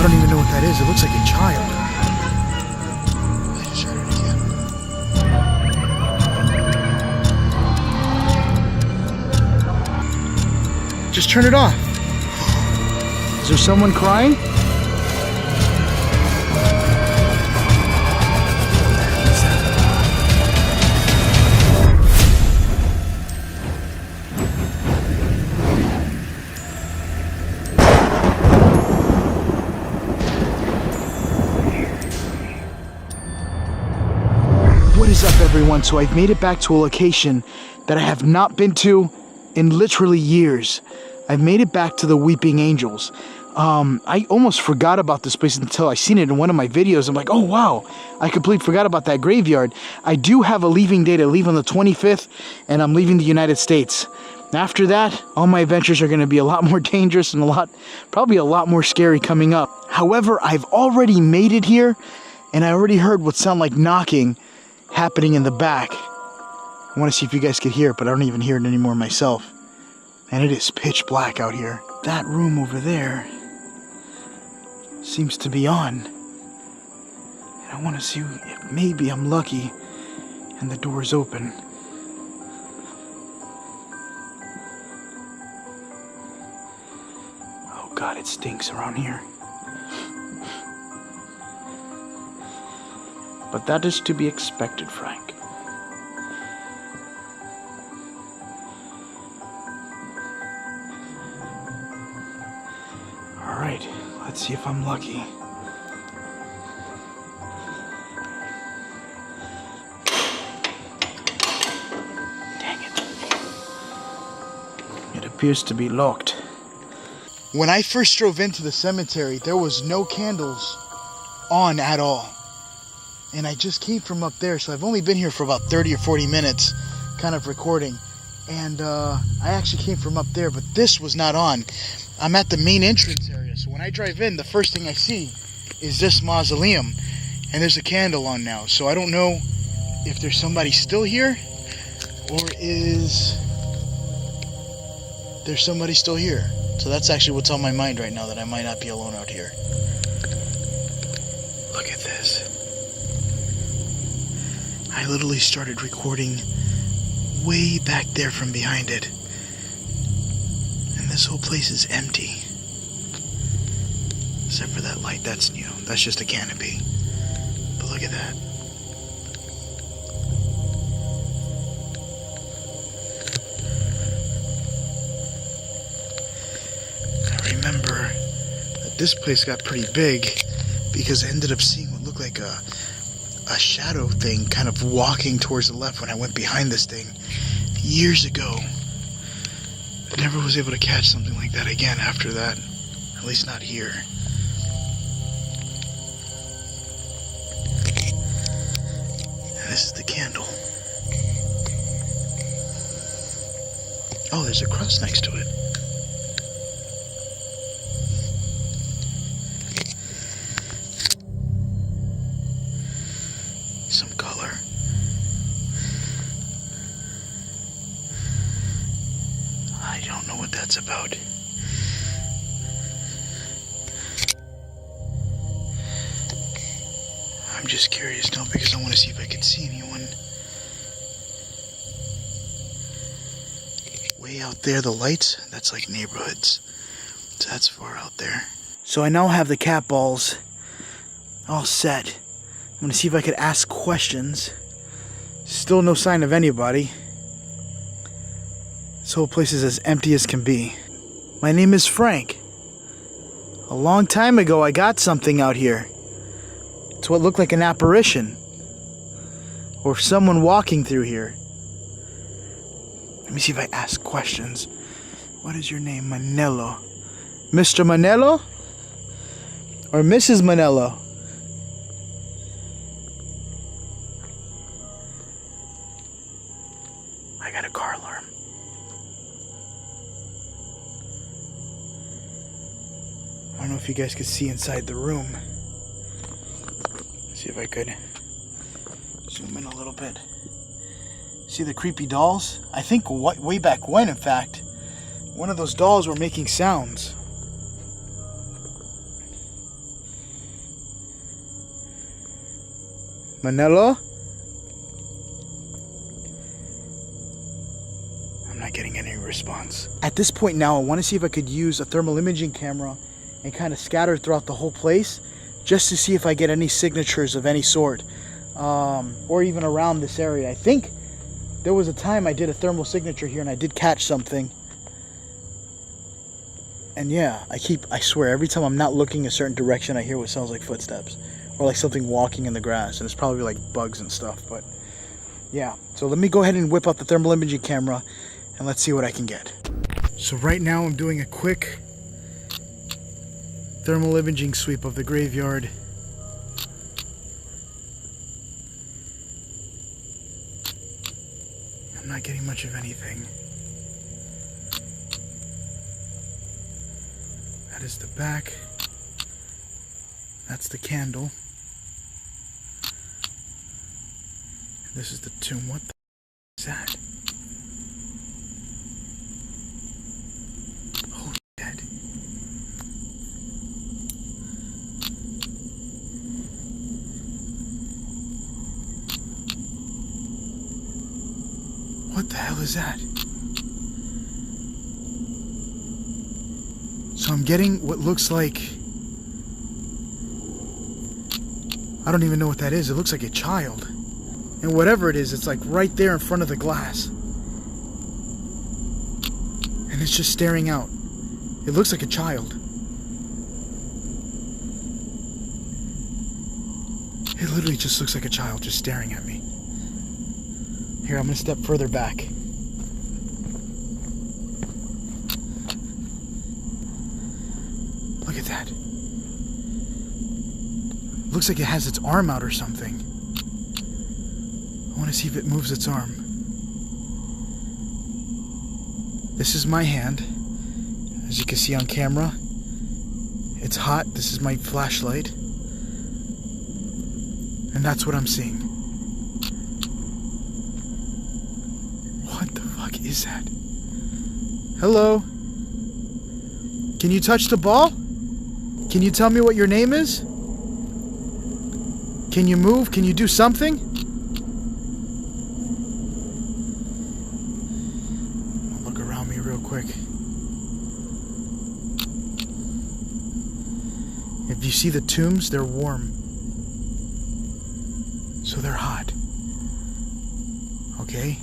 don't even know what that is. It looks like a child. I just heard it again. Just turn it off. Is there someone crying? What is up, everyone? So I've made it back to a location that I have not been to in literally years. I've made it back to the Weeping Angels. I almost forgot about this place until I seen it in one of my videos. I'm like, oh wow, I completely forgot about that graveyard. I do have a leaving date. I leave on the 25th, and I'm leaving the United States. After that, all my adventures are going to be a lot more dangerous and probably a lot more scary coming up. However, I've already made it here, and I already heard what sounded like knocking happening in the back. I want to see if you guys could hear it, but I don't even hear it anymore myself. And it is pitch black out here. That room over there seems to be on. And I want to see if maybe I'm lucky and the door's open. Oh God, it stinks around here. But that is to be expected, Frank. Alright, let's see if I'm lucky. Dang it. It appears to be locked. When I first drove into the cemetery, there was no candles on at all. And I just came from up there, so I've only been here for about 30 or 40 minutes, kind of recording. And I actually came from up there, but this was not on. I'm at the main entrance area, so when I drive in, the first thing I see is this mausoleum. And there's a candle on now, so I don't know if there's somebody still here, or is there somebody still here. So that's actually what's on my mind right now, that I might not be alone out here. Look at this. I literally started recording way back there from behind it. And this whole place is empty. Except for that light, that's new. That's just a canopy. But look at that. I remember that this place got pretty big because I ended up seeing what looked like a shadow thing kind of walking towards the left when I went behind this thing years ago. I never was able to catch something like that again after that. At least not here. And this is the candle. Oh, there's a cross next to it. Some color. I don't know what that's about. I'm just curious now because I want to see if I can see anyone. Way out there, the lights, that's like neighborhoods. So that's far out there. So I now have the cat balls all set. I'm going to see if I could ask questions. Still no sign of anybody. This whole place is as empty as can be. My name is Frank. A long time ago I got something out here. It's what looked like an apparition. Or someone walking through here. Let me see if I ask questions. What is your name? Manello. Mr. Manello? Or Mrs. Manello? I got a car alarm. I don't know if you guys could see inside the room. See if I could zoom in a little bit. See the creepy dolls? I think way back when, in fact, one of those dolls were making sounds. Manila? I'm not getting any response. At this point now, I want to see if I could use a thermal imaging camera and kind of scatter throughout the whole place just to see if I get any signatures of any sort, or even around this area. I think there was a time I did a thermal signature here and I did catch something. And yeah, I swear, every time I'm not looking a certain direction, I hear what sounds like footsteps or like something walking in the grass, and it's probably like bugs and stuff. But yeah, so let me go ahead and whip out the thermal imaging camera and let's see what I can get. So right now I'm doing a quick thermal imaging sweep of the graveyard. I'm not getting much of anything. That is the back. That's the candle. And this is the tomb. What the is that? Holy shit. What the hell is that? So I'm getting what looks like, I don't even know what that is. It looks like a child. And whatever it is, it's like right there in front of the glass. And it's just staring out. It looks like a child. It literally just looks like a child just staring at me. Here, I'm going to step further back. Look at that. Looks like it has its arm out or something. I want to see if it moves its arm. This is my hand. As you can see on camera. It's hot. This is my flashlight. And that's what I'm seeing. What the fuck is that? Hello? Can you touch the ball? Can you tell me what your name is? Can you move? Can you do something? I'll look around me real quick. If you see the tombs, they're warm. So they're hot. Okay?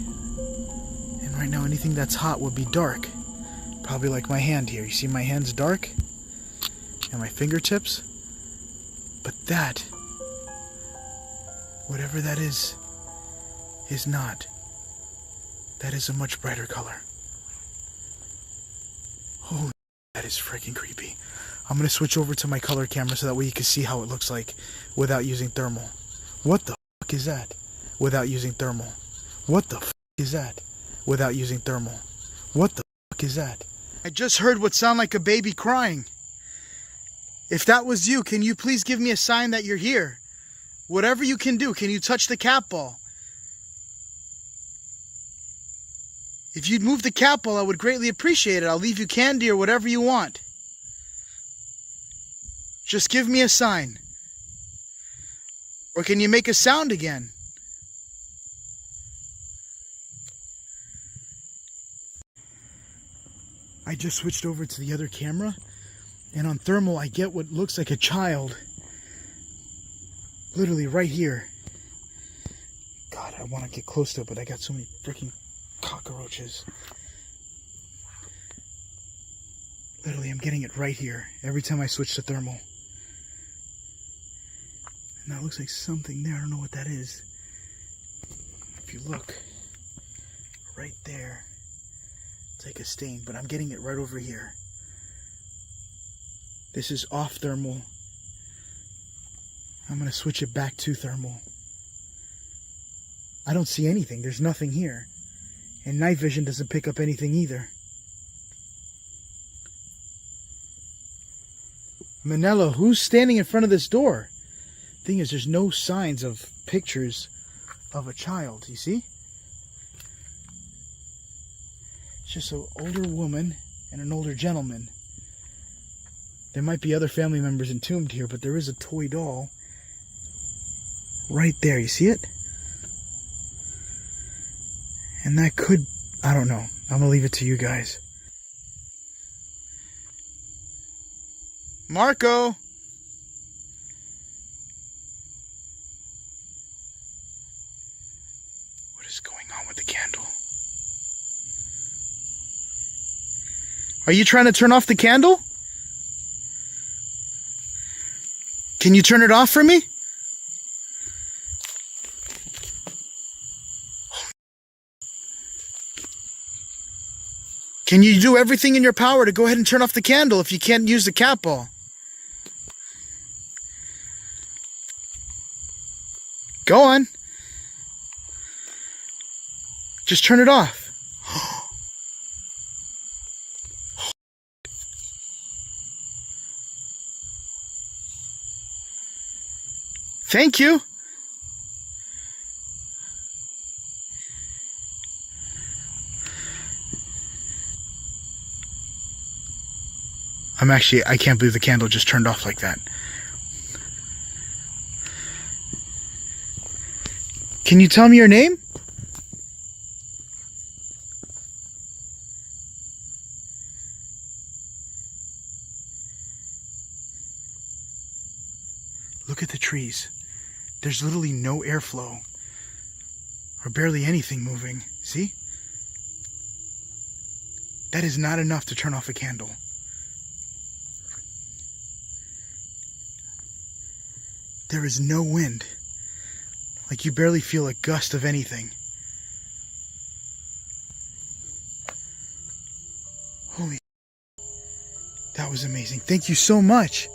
And right now anything that's hot would be dark. Probably like my hand here. You see my hand's dark? And my fingertips? But that, whatever that is not. That is a much brighter color. Oh, that is freaking creepy. I'm going to switch over to my color camera so that way you can see how it looks like without using thermal. What the fuck is that? Without using thermal. What the fuck is that? Without using thermal. What the fuck is that? I just heard what sounded like a baby crying. If that was you, can you please give me a sign that you're here? Whatever you can do, can you touch the cat ball? If you'd move the cat ball, I would greatly appreciate it. I'll leave you candy or whatever you want. Just give me a sign. Or can you make a sound again? I just switched over to the other camera, and on thermal I get what looks like a child. Literally right here. God, I want to get close to it, but I got so many freaking cockroaches. Literally, I'm getting it right here every time I switch to thermal. And that looks like something there. I don't know what that is. If you look right there, it's like a stain, but I'm getting it right over here. This is off thermal. I'm going to switch it back to thermal. I don't see anything. There's nothing here. And night vision doesn't pick up anything either. Manila, who's standing in front of this door? Thing is, there's no signs of pictures of a child, you see? It's just an older woman and an older gentleman. There might be other family members entombed here, but there is a toy doll. right there. You see it? And that could, I don't know. I'm gonna leave it to you guys. Marco! What is going on with the candle? Are you trying to turn off the candle? Can you turn it off for me? Can you do everything in your power to go ahead and turn off the candle if you can't use the cat ball? Go on. Just turn it off. Thank you. I can't believe the candle just turned off like that. Can you tell me your name? Look at the trees. There's literally no airflow or barely anything moving. See? That is not enough to turn off a candle. There is no wind. Like you barely feel a gust of anything. Holy, that was amazing. Thank you so much.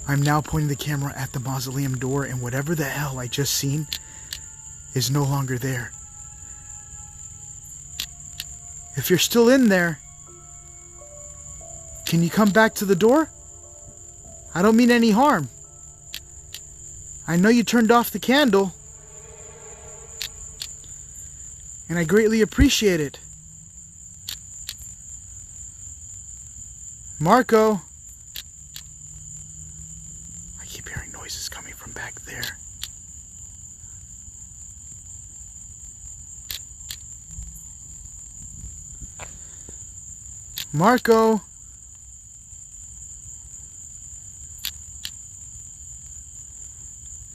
I'm now pointing the camera at the mausoleum door, and whatever the hell I just seen is no longer there. If you're still in there, can you come back to the door? I don't mean any harm. I know you turned off the candle, and I greatly appreciate it. Marco. I keep hearing noises coming from back there. Marco.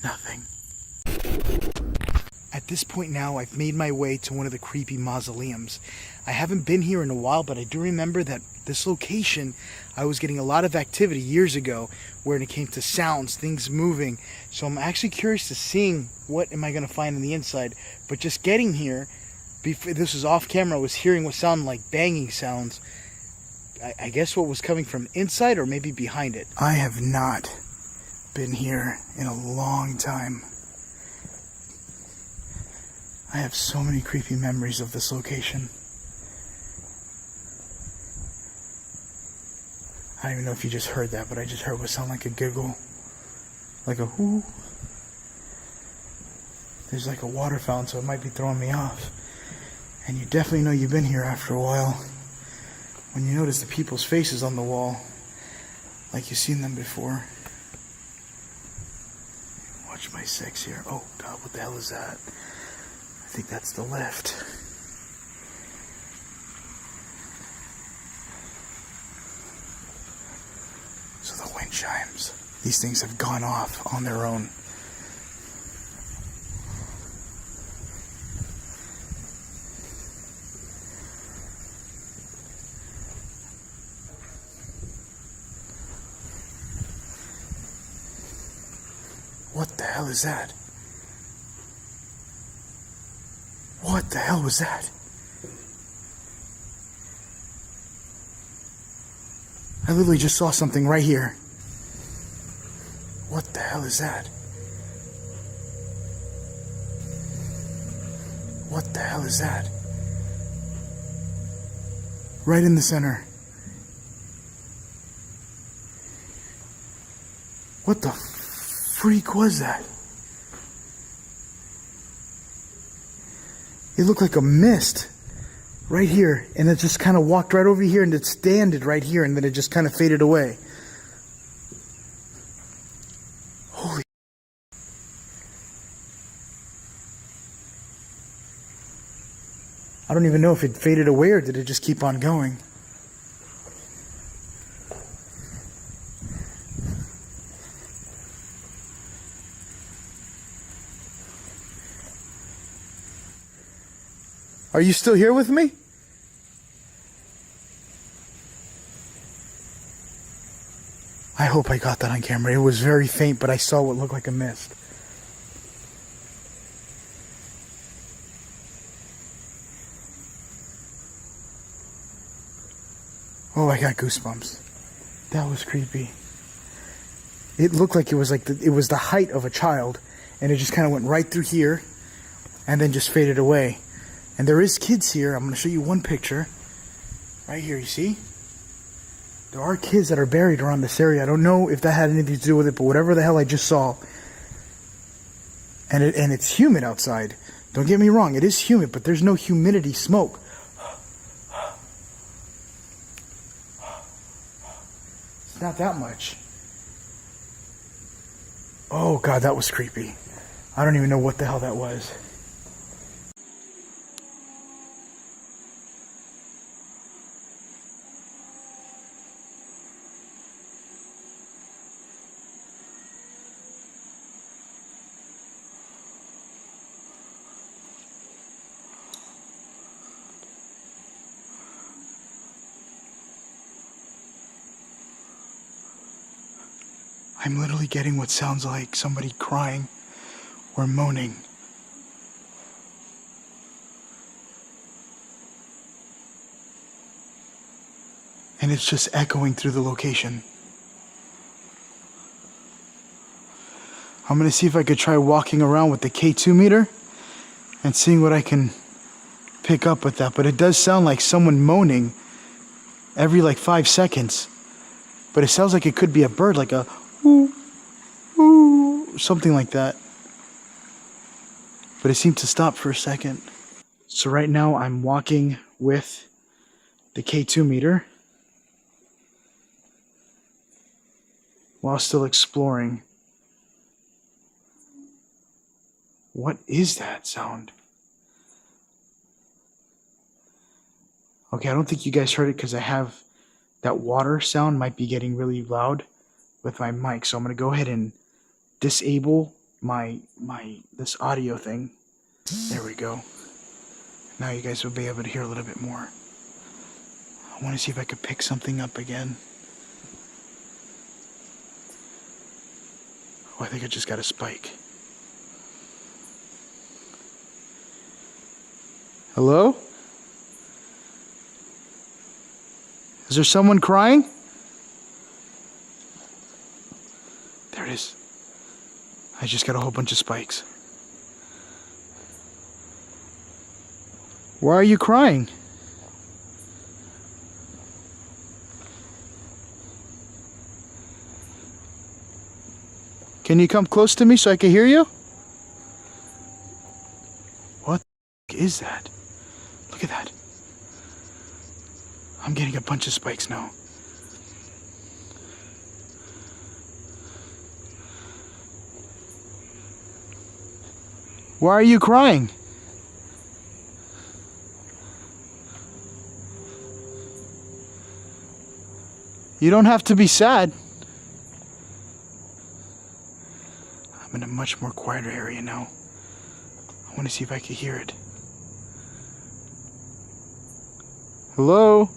Nothing. At this point now, I've made my way to one of the creepy mausoleums. I haven't been here in a while, but I do remember that this location, I was getting a lot of activity years ago when it came to sounds, things moving. So I'm actually curious to seeing what am I going to find on the inside. But just getting here, before this was off camera, I was hearing what sounded like banging sounds. I guess what was coming from inside or maybe behind it. I have not been here in a long time. I have so many creepy memories of this location. I don't even know if you just heard that, but I just heard what sounded like a giggle. Like a whoo. There's like a water fountain, so it might be throwing me off. And you definitely know you've been here after a while when you notice the people's faces on the wall, like you've seen them before. Watch my sex here. Oh God, what the hell is that? I think that's the lift. So the wind chimes. These things have gone off on their own. What the hell is that? What the hell was that? I literally just saw something right here. What the hell is that? What the hell is that? Right in the center. What the freak was that? It looked like a mist right here, and it just kind of walked right over here and it standed right here, and then it just kind of faded away. Holy. I don't even know if it faded away or did it just keep on going. Are you still here with me? I hope I got that on camera. It was very faint, but I saw what looked like a mist. Oh, I got goosebumps. That was creepy. It looked like it was the height of a child, and it just kind of went right through here, and then just faded away. And there is kids here. I'm going to show you one picture. Right here, you see? There are kids that are buried around this area. I don't know if that had anything to do with it, but whatever the hell I just saw. And it's humid outside. Don't get me wrong, it is humid, but there's no humidity smoke. It's not that much. Oh God, that was creepy. I don't even know what the hell that was. I'm literally getting what sounds like somebody crying or moaning. And it's just echoing through the location. I'm going to see if I could try walking around with the K2 meter and seeing what I can pick up with that. But it does sound like someone moaning every like 5 seconds. But it sounds like it could be a bird, like a ooh, ooh, something like that. But it seemed to stop for a second. So right now I'm walking with the K2 meter while still exploring. What is that sound? Okay, I don't think you guys heard it because I have that water sound might be getting really loud with my mic, so I'm going to go ahead and disable this audio thing. There we go. Now you guys will be able to hear a little bit more. I want to see if I could pick something up again. Oh, I think I just got a spike. Hello? Is there someone crying? There it is. I just got a whole bunch of spikes. Why are you crying? Can you come close to me so I can hear you? What the is that? Look at that. I'm getting a bunch of spikes now. Why are you crying? You don't have to be sad. I'm in a much more quieter area now. I want to see if I can hear it. Hello?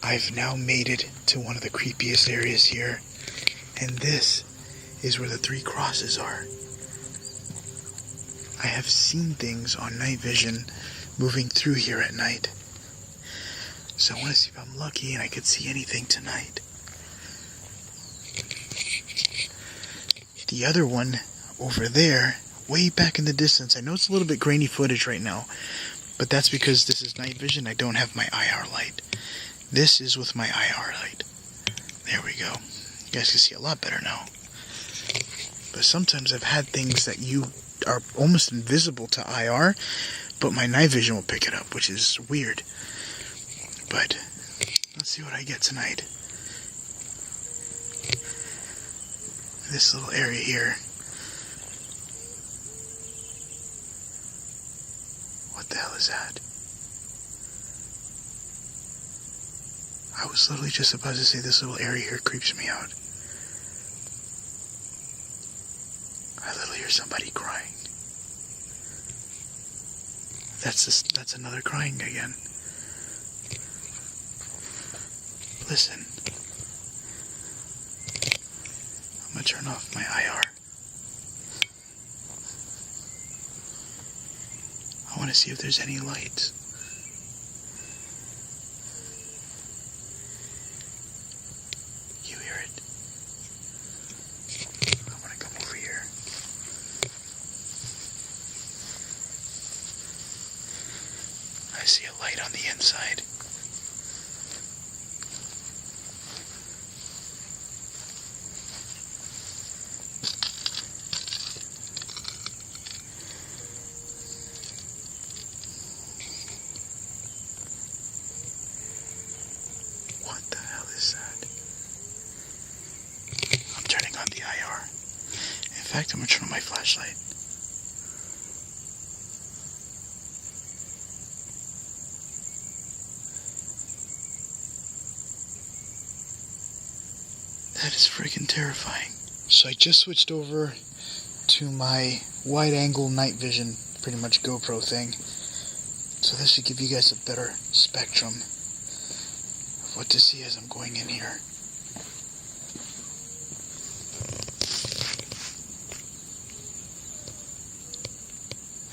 I've now made it to one of the creepiest areas here, and this is where the 3 crosses are. I have seen things on night vision moving through here at night, so I want to see if I'm lucky and I could see anything tonight. The other one over there, way back in the distance, I know it's a little bit grainy footage right now, but that's because this is night vision. I don't have my IR light. This is with my IR light. There we go. You guys can see a lot better now. But sometimes I've had things that you are almost invisible to IR, but my night vision will pick it up, which is weird. But let's see what I get tonight. This little area here. is that? I was literally just about to say this little area here creeps me out. I literally hear somebody crying. That's another crying again. Listen. I'm gonna turn off my IR. I want to see if there's any lights. You hear it? I'm gonna come over here. I see a light on the inside. What the hell is that? I'm turning on the IR. In fact, I'm gonna turn on my flashlight. That is freaking terrifying. So I just switched over to my wide angle night vision, pretty much GoPro thing. So this should give you guys a better spectrum of what to see as I'm going in here.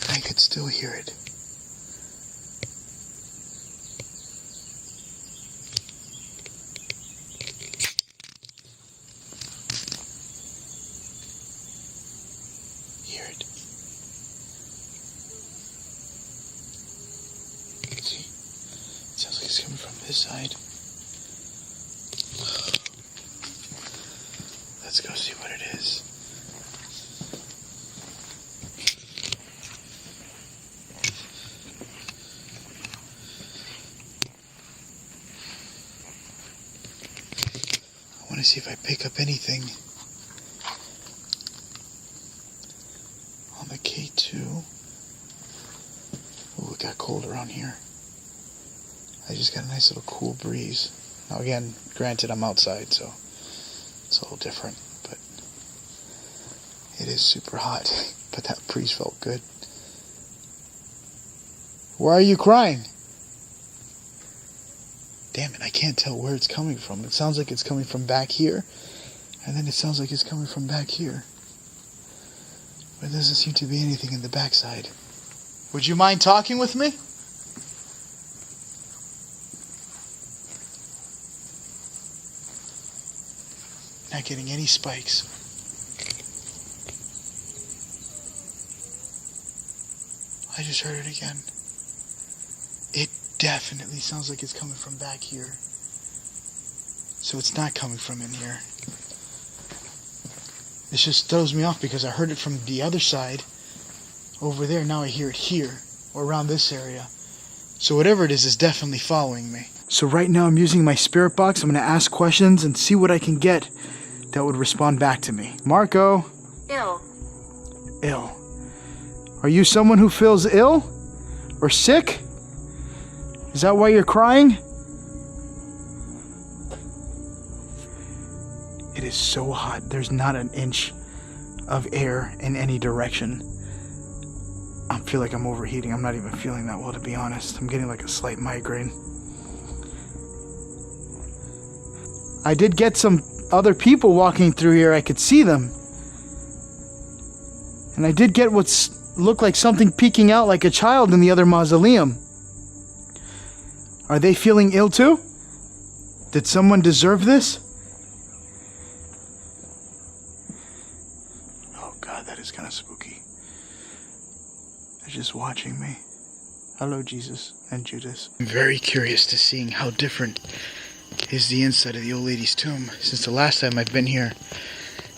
And I could still hear it. Hear it. See? It sounds like it's coming from this side. Let's go see what it is. I want to see if I pick up anything on the K2. Oh, it got cold around here. I just got a nice little cool breeze. Now again, granted I'm outside, so it's a little different, but it is super hot. But that breeze felt good. Why are you crying? Damn it, I can't tell where it's coming from. It sounds like it's coming from back here, and then it sounds like it's coming from back here. But there doesn't seem to be anything in the backside. Would you mind talking with me? Not getting any spikes. I just heard it again. It definitely sounds like it's coming from back here. So it's not coming from in here. It just throws me off because I heard it from the other side over there. Now I hear it here or around this area. So whatever it is definitely following me. So right now I'm using my spirit box. I'm going to ask questions and see what I can get that would respond back to me. Marco. Ill. Ill. Are you someone who feels ill? Or sick? Is that why you're crying? It is so hot. There's not an inch of air in any direction. I feel like I'm overheating. I'm not even feeling that well, to be honest. I'm getting like a slight migraine. I did get some other people walking through here. I could see them. And I did get what's looked like something peeking out like a child in the other mausoleum. Are they feeling ill too? Did someone deserve this? Oh God, that is kind of spooky. They're just watching me. Hello, Jesus and Judas. I'm very curious to seeing how different is the inside of the old lady's tomb. Since the last time I've been here,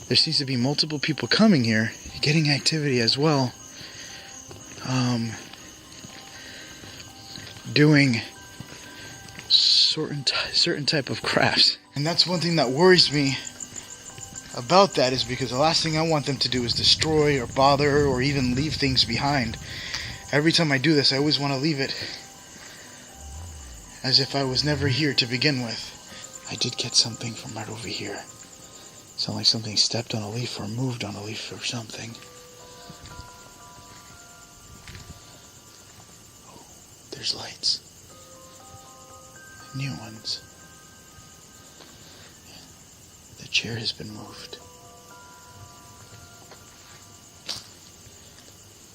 there seems to be multiple people coming here, getting activity as well. Doing certain type of crafts. And that's one thing that worries me about that, is because the last thing I want them to do is destroy or bother or even leave things behind. Every time I do this, I always want to leave it as if I was never here to begin with. I did get something from right over here. Sound like something stepped on a leaf or moved on a leaf or something. Oh, there's lights. New ones. The chair has been moved.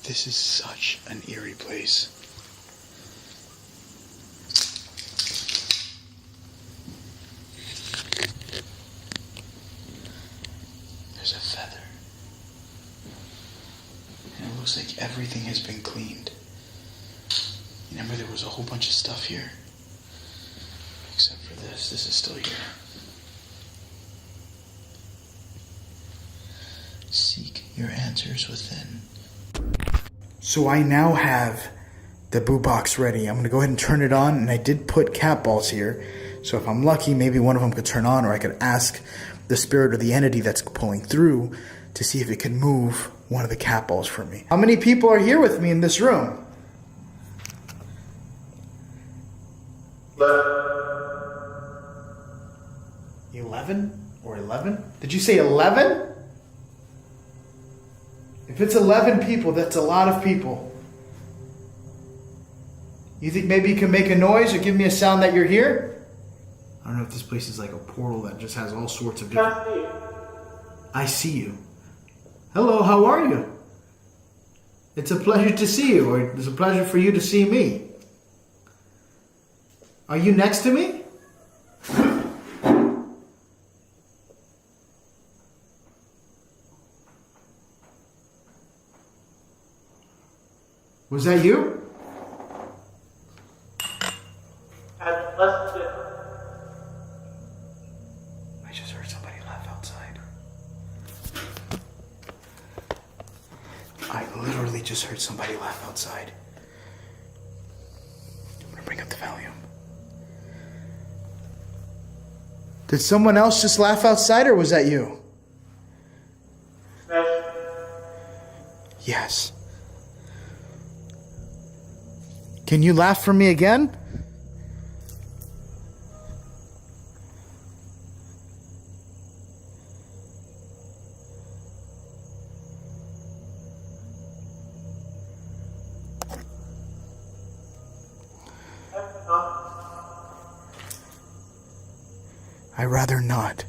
This is such an eerie place. There's a feather. And it looks like everything has been cleaned. Remember, there was a whole bunch of stuff here. Except for this. This is still here. Seek your answers within. So I now have the boo box ready. I'm going to go ahead and turn it on, and I did put cat balls here. So if I'm lucky, maybe one of them could turn on, or I could ask the spirit or the entity that's pulling through to see if it can move one of the cat balls for me. How many people are here with me in this room? 11 or 11? Did you say 11? If it's 11 people, that's a lot of people. You think maybe you can make a noise or give me a sound that you're here? I don't know if this place is like a portal that just has all sorts of different... I see you. Hello, how are you? It's a pleasure to see you, or it's a pleasure for you to see me. Are you next to me? Was that you? I just heard somebody laugh outside. I literally just heard somebody laugh outside. I'm gonna bring up the volume. Did someone else just laugh outside, or was that you? Yes. Can you laugh for me again? I'd rather not.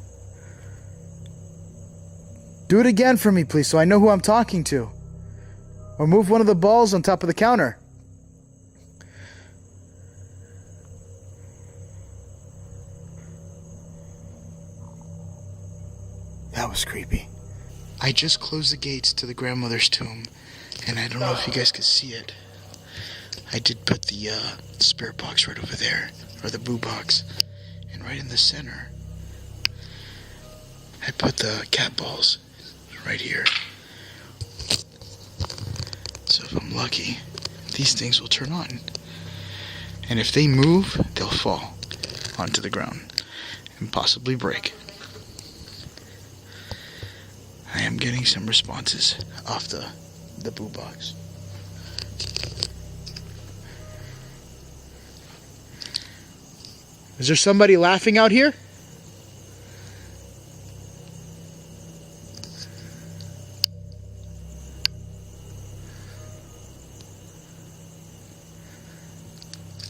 Do it again for me, please, so I know who I'm talking to. Or move one of the balls on top of the counter. That was creepy. I just closed the gates to the grandmother's tomb, and I don't know if you guys could see it. I did put the spirit box right over there, or the boo box, and right in the center, I put the cat balls right here. So if I'm lucky, these things will turn on. And if they move, they'll fall onto the ground and possibly break. I am getting some responses off the boo box. Is there somebody laughing out here?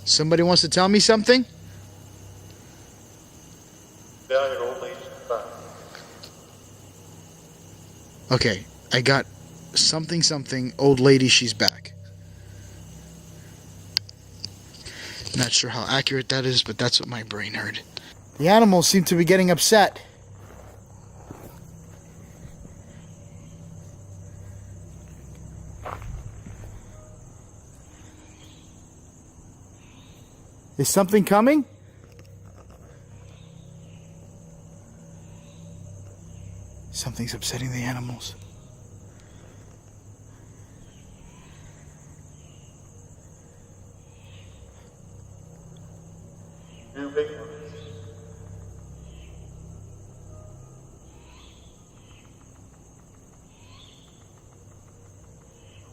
Somebody wants to tell me something? Okay, I got something, old lady, she's back. Not sure how accurate that is, but that's what my brain heard. The animals seem to be getting upset. Is something coming? Something's upsetting the animals.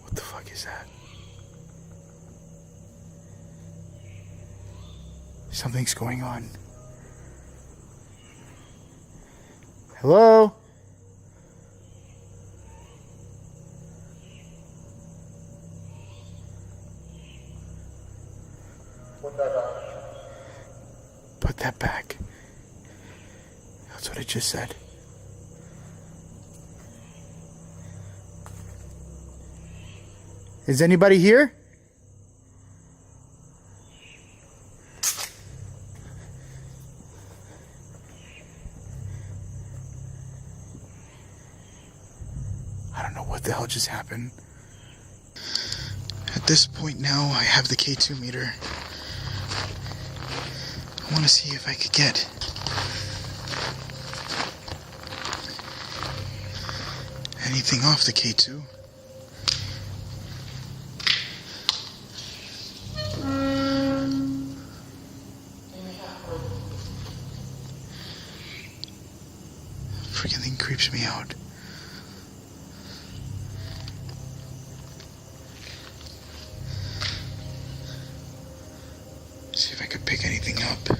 What the fuck is that? Something's going on. Hello? Put that back. That's what it just said. Is anybody here? I don't know what the hell just happened. At this point now, I have the K2 meter. I want to see if I could get anything off the K2. Freaking thing creeps me out. See if I could pick anything up.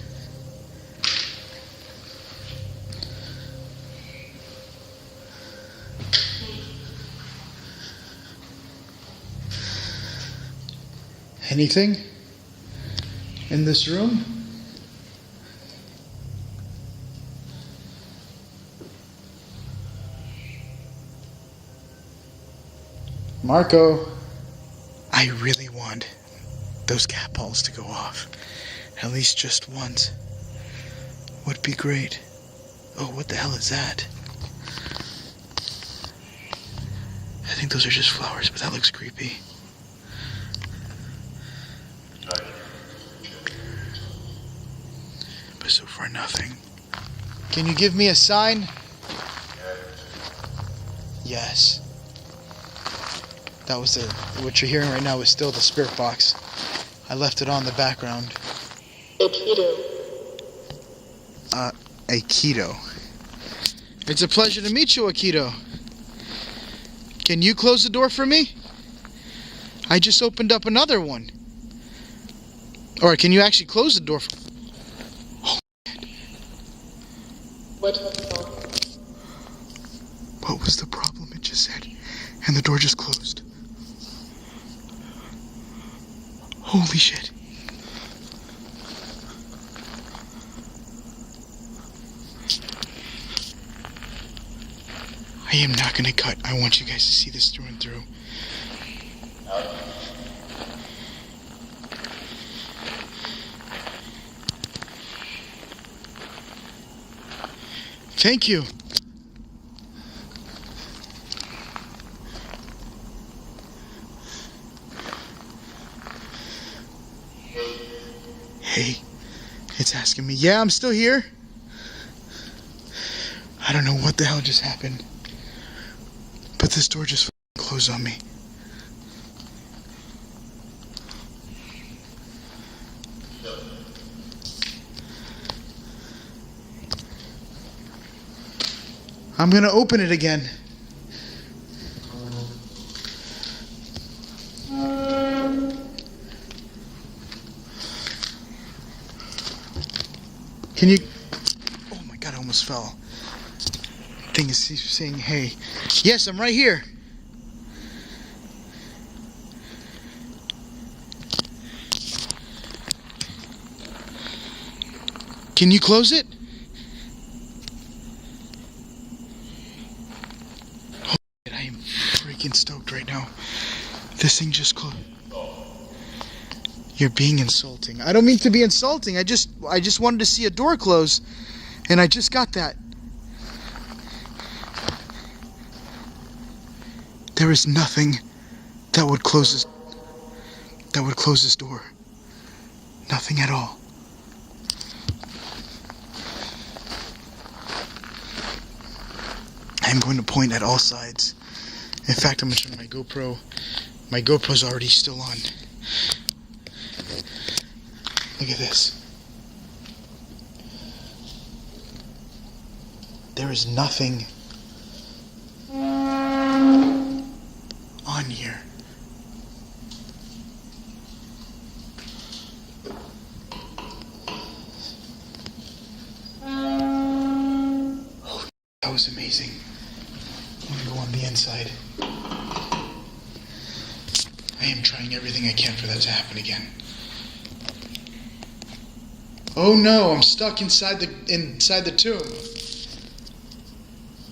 Anything in this room? Marco, I really want those cat balls to go off. At least just once. Would be great. Oh, what the hell is that? I think those are just flowers, but that looks creepy. But so far, nothing. Can you give me a sign? Yes. That was what you're hearing right now is still the spirit box. I left it on the background. Aikido. Aikido. It's a pleasure to meet you, Aikido. Can you close the door for me? I just opened up another one. Or can you actually close the door for... Oh, What was wrong? what was the problem? It just said. And the door just closed. Holy shit. I am not gonna cut. I want you guys to see this through and through. Thank you. Hey, it's asking me. Yeah, I'm still here. I don't know what the hell just happened, but this door just closed on me. I'm gonna open it again. Can you... Oh my god, I almost fell. Thing is saying, hey. Yes, I'm right here. Can you close it? Oh, I am freaking stoked right now. This thing just closed. You're being insulting. I don't mean to be insulting. I just wanted to see a door close, and I just got that. There is nothing that would close this door. Nothing at all. I'm going to point at all sides. In fact, I'm going to turn my GoPro. My GoPro's already still on. Look at this. There is nothing on here. amazing. I'm gonna go on the inside. I am trying everything I can for that to happen again. Oh no, I'm stuck inside the tomb.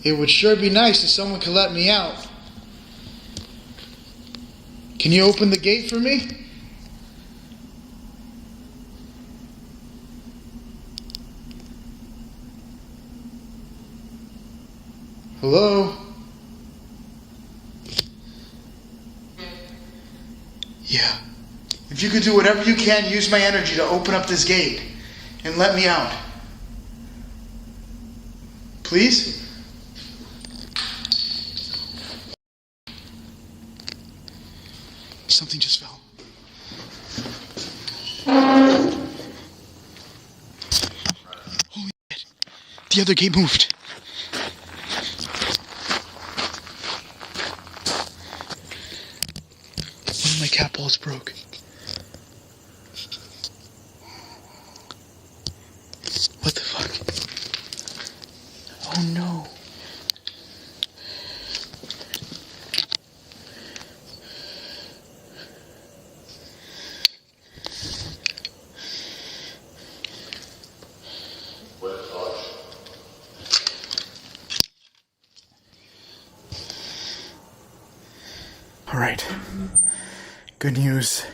It would sure be nice if someone could let me out. Can you open the gate for me? Hello? Yeah. If you could do whatever you can, use my energy to open up this gate and let me out. Please? Something just fell. Holy shit. The other gate moved. One of my cat balls broke. What the fuck? Oh no. Alright. Good news.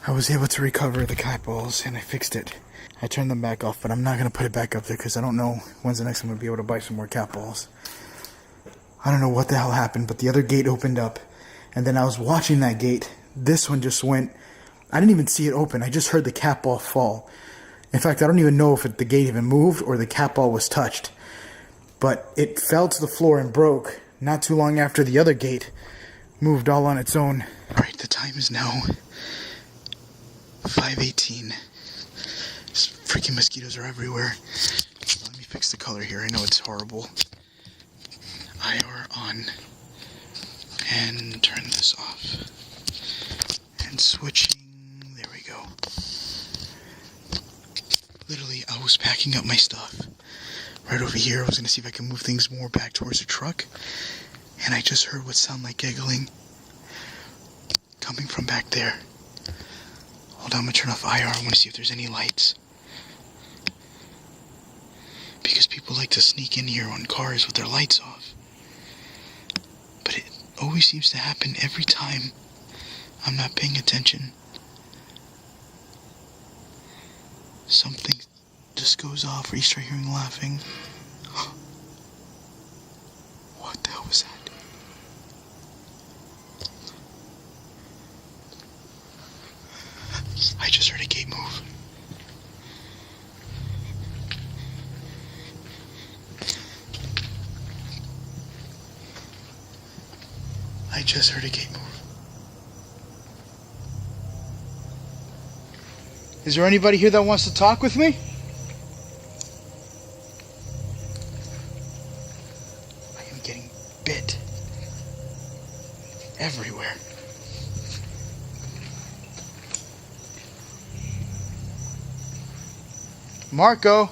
I was able to recover the cat balls and I fixed it. I turned them back off, but I'm not going to put it back up there because I don't know when's the next time I'm going to be able to buy some more cat balls. I don't know what the hell happened, but the other gate opened up. And then I was watching that gate. This one just went... I didn't even see it open. I just heard the cat ball fall. In fact, I don't even know if the gate even moved or the cat ball was touched. But it fell to the floor and broke not too long after the other gate moved all on its own. Alright, the time is now 5:18. These freaking mosquitoes are everywhere. Let me fix the color here. I know it's horrible. IR on. And turn this off. And switching. There we go. Literally, I was packing up my stuff. Right over here, I was going to see if I can move things more back towards the truck. And I just heard what sounded like giggling coming from back there. Hold on, I'm going to turn off IR. I want to see if there's any lights. Because people like to sneak in here on cars with their lights off. But it always seems to happen every time I'm not paying attention. Something just goes off, or you start hearing laughing. What the hell was that? I just heard a gate move. I just heard a gate move. Is there anybody here that wants to talk with me? I am getting bit everywhere. Marco.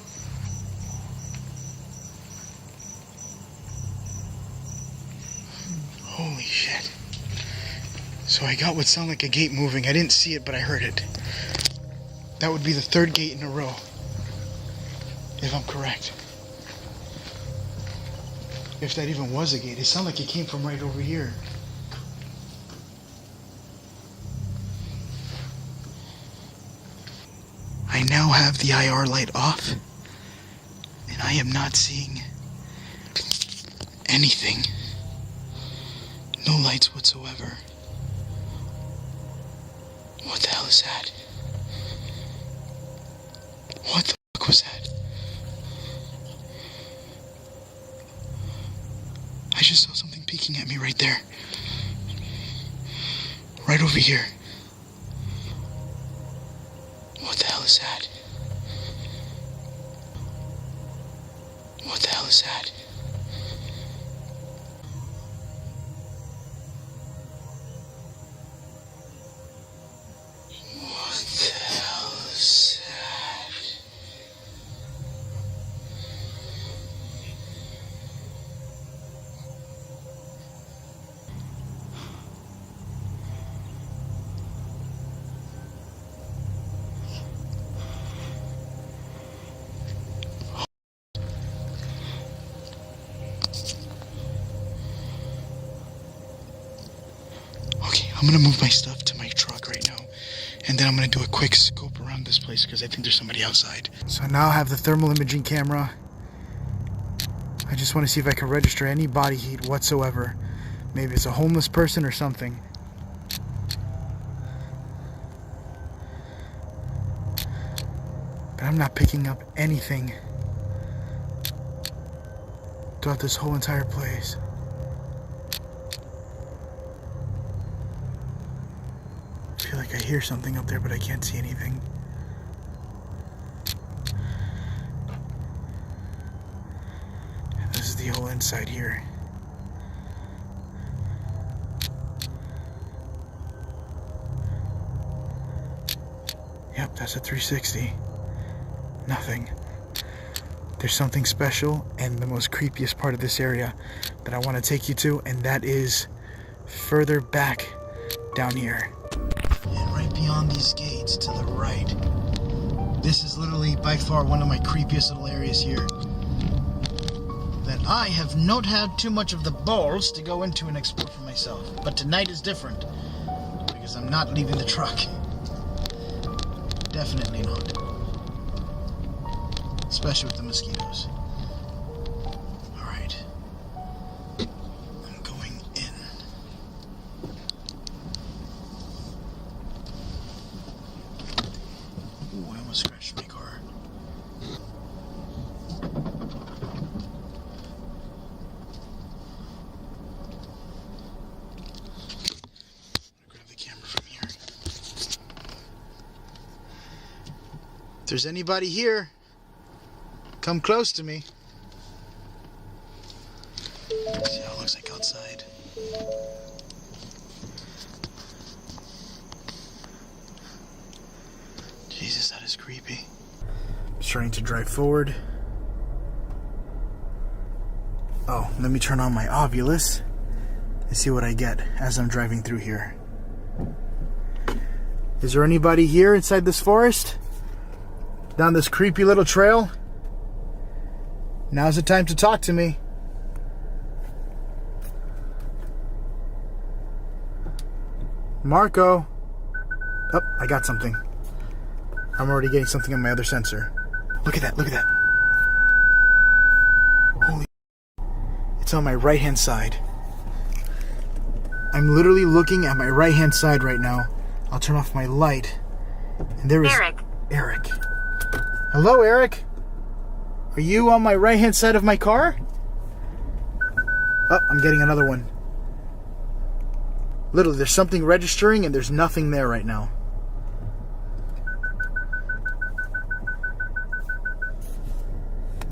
Holy shit. So I got what sounded like a gate moving. I didn't see it, but I heard it. That would be the third gate in a row, if I'm correct. If that even was a gate. It sounded like it came from right over here. I now have the IR light off, and I am not seeing anything. No lights whatsoever. What the hell is that? What the fuck was that? I just saw something peeking at me right there. Right over here. What the hell is that? What the hell is that? What the hell is that? I'm gonna move my stuff to my truck right now, and then I'm gonna do a quick scope around this place because I think there's somebody outside. So now I have the thermal imaging camera. I just want to see if I can register any body heat whatsoever. Maybe it's a homeless person or something. But I'm not picking up anything throughout this whole entire place. I feel like I hear something up there, but I can't see anything. And this is the whole inside here. Yep, that's a 360. Nothing. There's something special and the most creepiest part of this area that I want to take you to, and that is further back down here. And right beyond these gates to the right, this is literally by far one of my creepiest little areas here that I have not had too much of the balls to go into and explore for myself. But tonight is different because I'm not leaving the truck. Definitely not. Especially with the mosquitoes. Alright. I'm going in. Ooh, I almost scratched my car. Grab the camera from here. If there's anybody here, come close to me. See how it looks like outside. Jesus, that is creepy. I'm starting to drive forward. Oh, let me turn on my Ovilus and see what I get as I'm driving through here. Is there anybody here inside this forest? Down this creepy little trail? Now's the time to talk to me. Marco. Oh, I got something. I'm already getting something on my other sensor. Look at that, look at that. Holy. It's on my right hand side. I'm literally looking at my right hand side right now. I'll turn off my light. And there is Eric. Hello, Eric. Are you on my right hand side of my car? Oh, I'm getting another one. Literally, there's something registering and there's nothing there right now.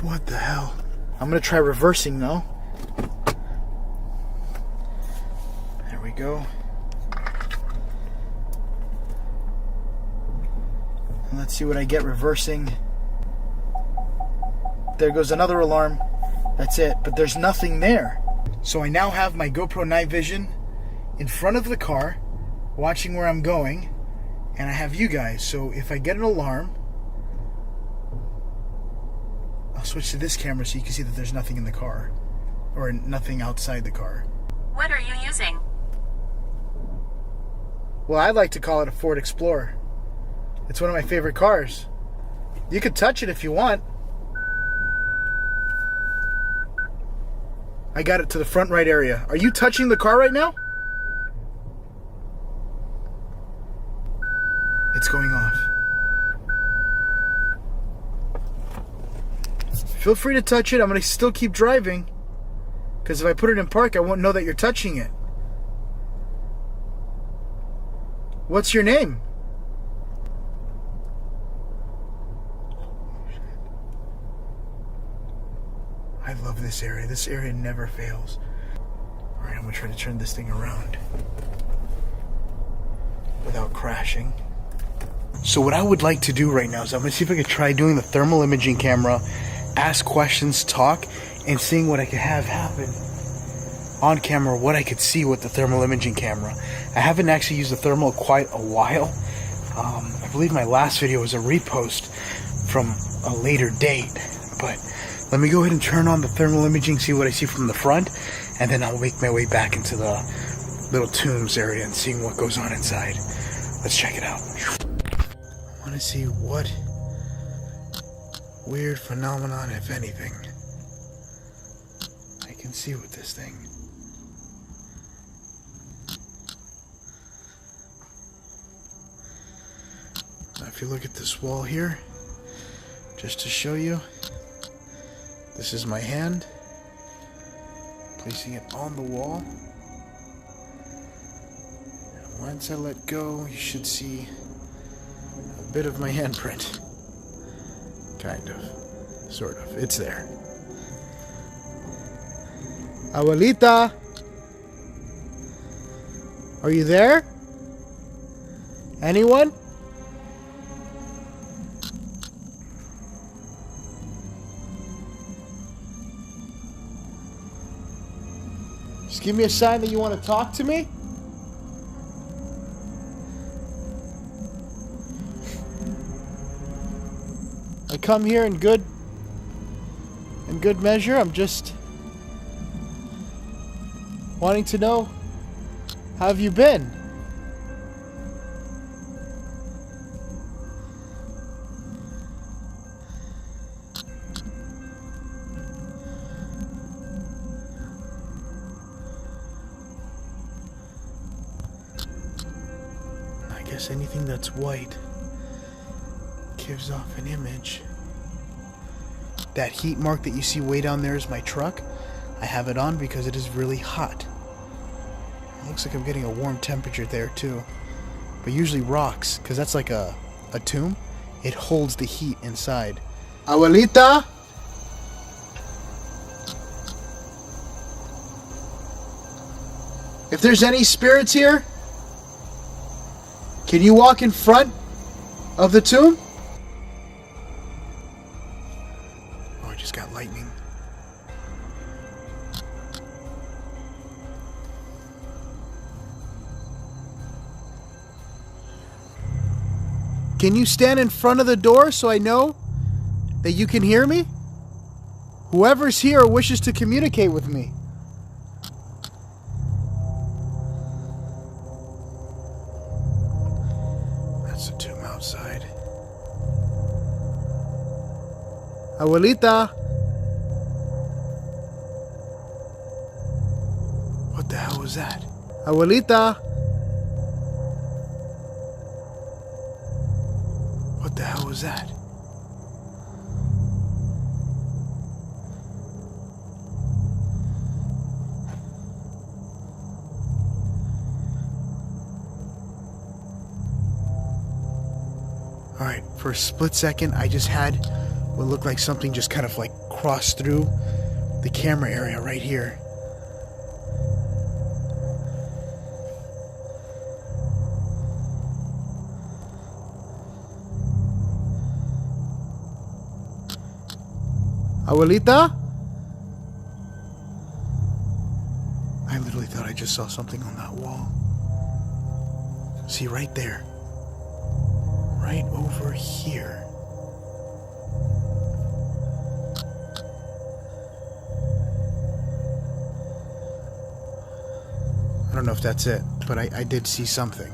What the hell? I'm gonna try reversing now. There we go. And let's see what I get reversing. There goes another alarm. That's it, but there's nothing there. So I now have my GoPro night vision in front of the car, watching where I'm going, and I have you guys. So if I get an alarm, I'll switch to this camera so you can see that there's nothing in the car, or nothing outside the car. What are you using? Well, I like to call it a Ford Explorer. It's one of my favorite cars. You could touch it if you want. I got it to the front right area. Are you touching the car right now? It's going off. Feel free to touch it. I'm going to still keep driving. Because if I put it in park, I won't know that you're touching it. What's your name? I love this area. This area never fails. Alright, I'm going to try to turn this thing around without crashing. So what I would like to do right now is I'm going to see if I can try doing the thermal imaging camera, ask questions, talk, and seeing what I could have happen on camera, what I could see with the thermal imaging camera. I haven't actually used the thermal quite a while. I believe my last video was a repost from a later date, but let me go ahead and turn on the thermal imaging, see what I see from the front, and then I'll make my way back into the little tombs area and seeing what goes on inside. Let's check it out. I want to see what weird phenomenon, if anything, I can see with this thing. Now, if you look at this wall here, just to show you, this is my hand, placing it on the wall. And once I let go, you should see a bit of my handprint. Kind of. Sort of. It's there. Abuelita! Are you there? Anyone? Just give me a sign that you want to talk to me. I come here in good measure. I'm just wanting to know, how have you been? I guess anything that's white gives off an image. That heat mark that you see way down there is my truck. I have it on because it is really hot. It looks like I'm getting a warm temperature there too. But usually rocks, because that's like a tomb, it holds the heat inside. Abuelita? If there's any spirits here, can you walk in front of the tomb? Oh, I just got lightning. Can you stand in front of the door so I know that you can hear me? Whoever's here wishes to communicate with me. That's the tomb outside. Abuelita! What the hell was that? Abuelita! What the hell was that? Alright, for a split second, I just had what looked like something just kind of like cross through the camera area right here. Abuelita? I literally thought I just saw something on that wall. See, right there. Right over here. I don't know if that's it, but I did see something.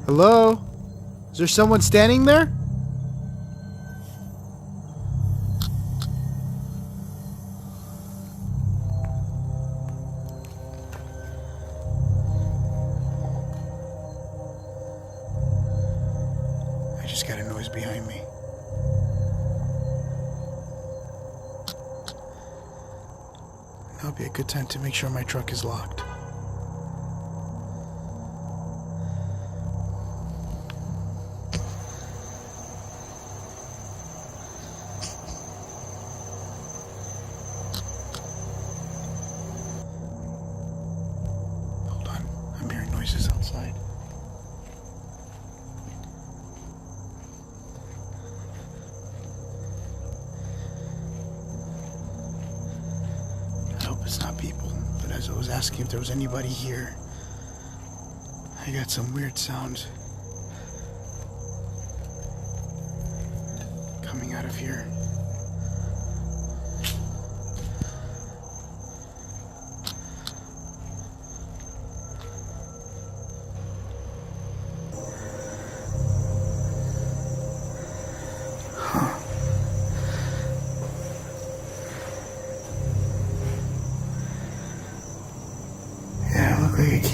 Hello? Is there someone standing there? I just got a noise behind me. That'll be a good time to make sure my truck is locked. Hold on, I'm hearing noises outside. I hope it's not people, but as I was asking if there was anybody here, I got some weird sounds coming out of here.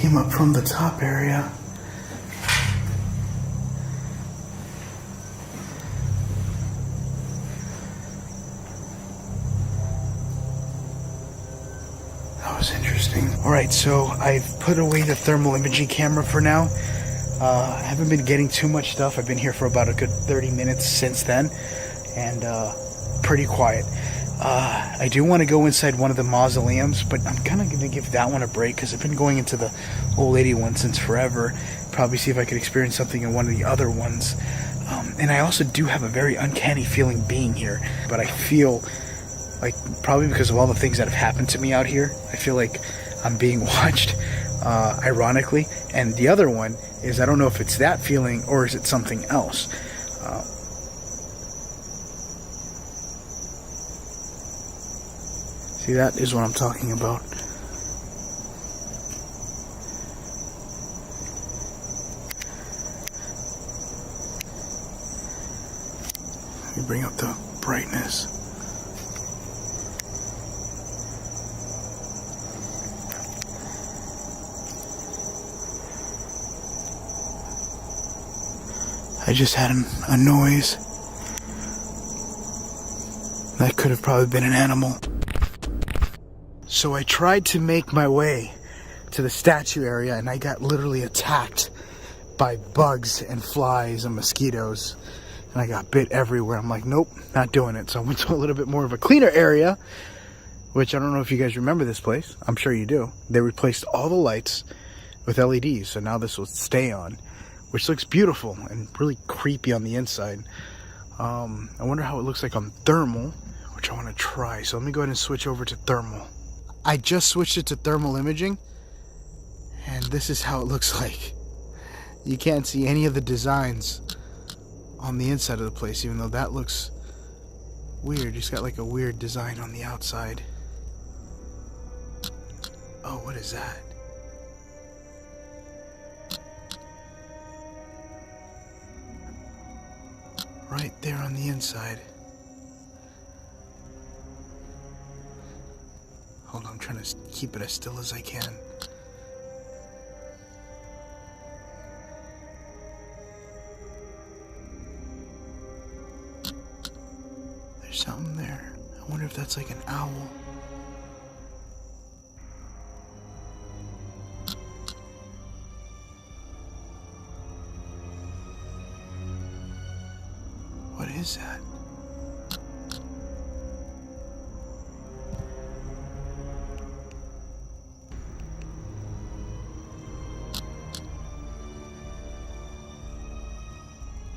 came up from the top area. That was interesting. Alright, so I've put away the thermal imaging camera for now. I haven't been getting too much stuff. I've been here for about a good 30 minutes since then, and pretty quiet. I do want to go inside one of the mausoleums, but I'm kind of going to give that one a break because I've been going into the old lady one since forever. Probably see if I could experience something in one of the other ones. And I also do have a very uncanny feeling being here, but I feel like, probably because of all the things that have happened to me out here, I feel like I'm being watched, ironically. And the other one is, I don't know if it's that feeling or is it something else. See, that is what I'm talking about. Let me bring up the brightness. I just had a noise. That could have probably been an animal. So I tried to make my way to the statue area, and I got literally attacked by bugs and flies and mosquitoes. And I got bit everywhere. I'm like, nope, not doing it. So I went to a little bit more of a cleaner area, which I don't know if you guys remember this place. I'm sure you do. They replaced all the lights with LEDs, so now this will stay on, which looks beautiful and really creepy on the inside. I wonder how it looks like on thermal, which I want to try. So let me go ahead and switch over to thermal. I just switched it to thermal imaging, and this is how it looks like. You can't see any of the designs on the inside of the place, even though that looks weird. It's got like a weird design on the outside. Oh, what is that? Right there on the inside. Hold on, I'm trying to keep it as still as I can. There's something there. I wonder if that's like an owl. What is that?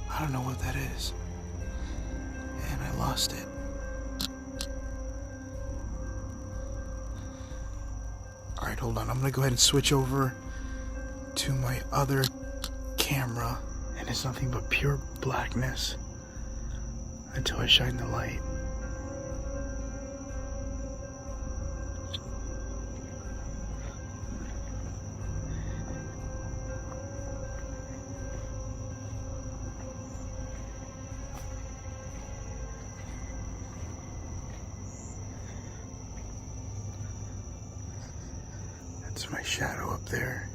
I don't know what that is. And I lost it. Alright, hold on. I'm gonna go ahead and switch over to my other camera. And it's nothing but pure blackness until I shine the light. That's my shadow up there.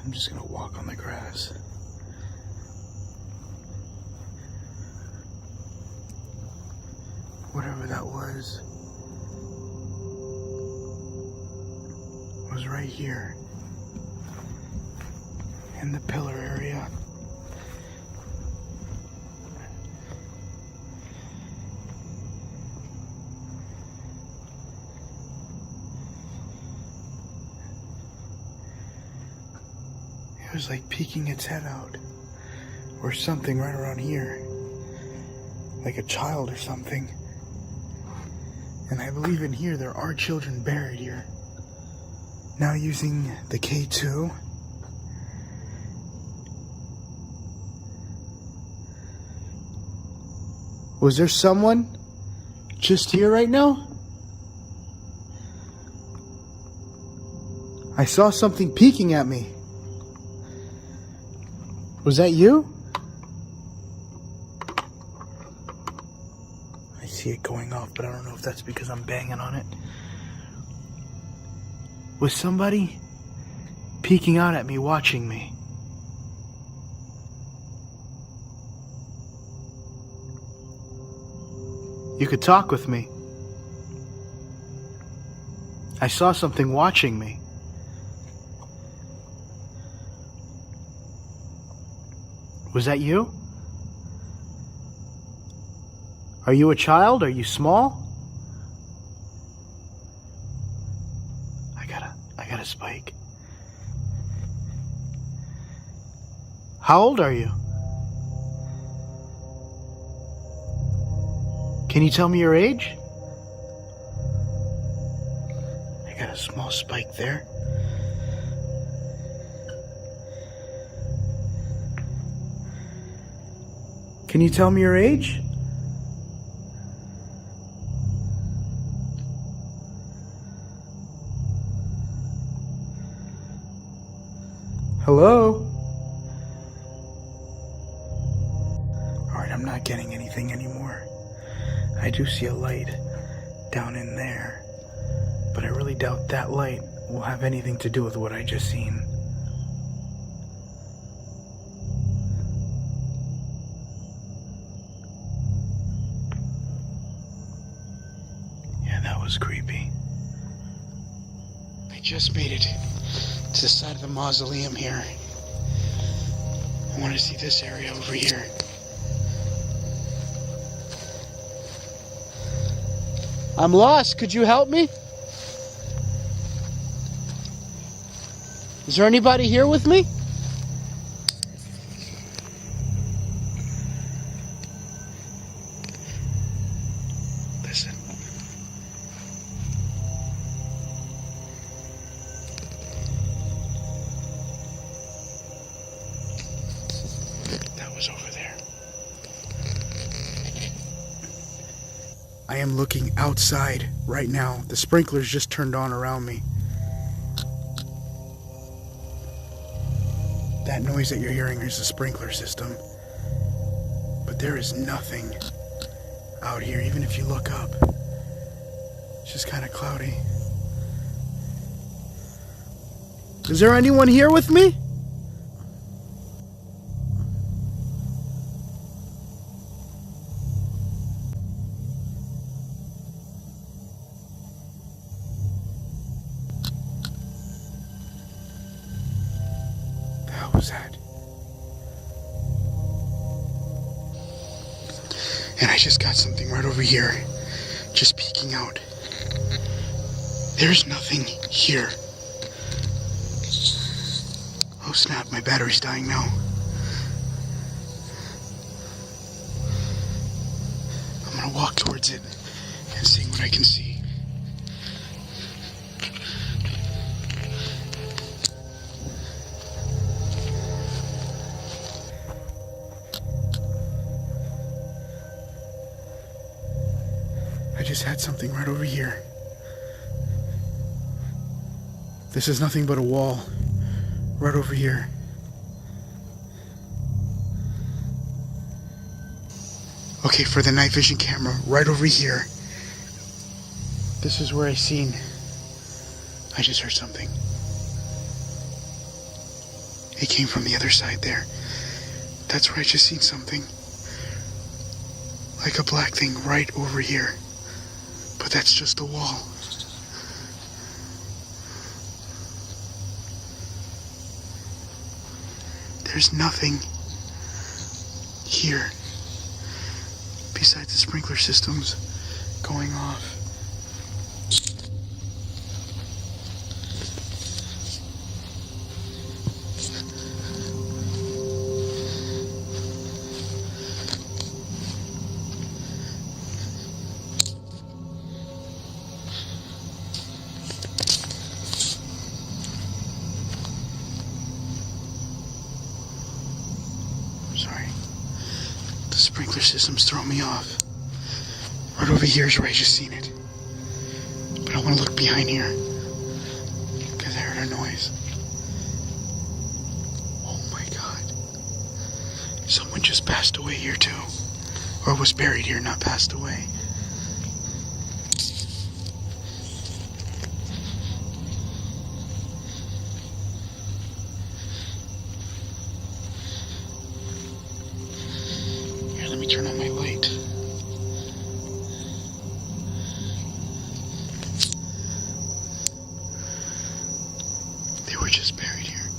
I'm just gonna walk on the grass. Whatever that was right here in the pillar area. It was like peeking its head out, or something right around here, like a child or something. And I believe in here there are children buried here. Now using the K2. Was there someone just here right now? I saw something peeking at me. Was that you? see it going off, but I don't know if that's because I'm banging on it. Was somebody peeking out at me, watching me? You could talk with me. I saw something watching me. Was that you? Are you a child? Are you small? I got a spike. How old are you? Can you tell me your age? I got a small spike there. Can you tell me your age? Hello? Alright, I'm not getting anything anymore. I do see a light down in there, but I really doubt that light will have anything to do with what I just seen. Yeah, that was creepy. I just made it to the side of the mausoleum here. I want to see this area over here. I'm lost. Could you help me? Is there anybody here with me? Listen. That was over there. I am looking outside right now. The sprinklers just turned on around me. That noise that you're hearing is the sprinkler system. But there is nothing out here, even if you look up. It's just kind of cloudy. Is there anyone here with me? What was that? And I just got something right over here, just peeking out. There's nothing here. Oh snap, my battery's dying now. I'm gonna walk towards it and see what I can see. I just had something right over here. This is nothing but a wall right over here. Okay, for the night vision camera, right over here. This is where I just heard something. It came from the other side there. That's where I just seen something. Like a black thing right over here. But that's just a wall. There's nothing here besides the sprinkler systems going off. Sorry. The sprinkler system's throwing me off. Right over here is where I just seen it. But I want to look behind here. Because I heard a noise. Oh my god. Someone just passed away here too. Or was buried here, not passed away. me turn on my light. They were just buried here.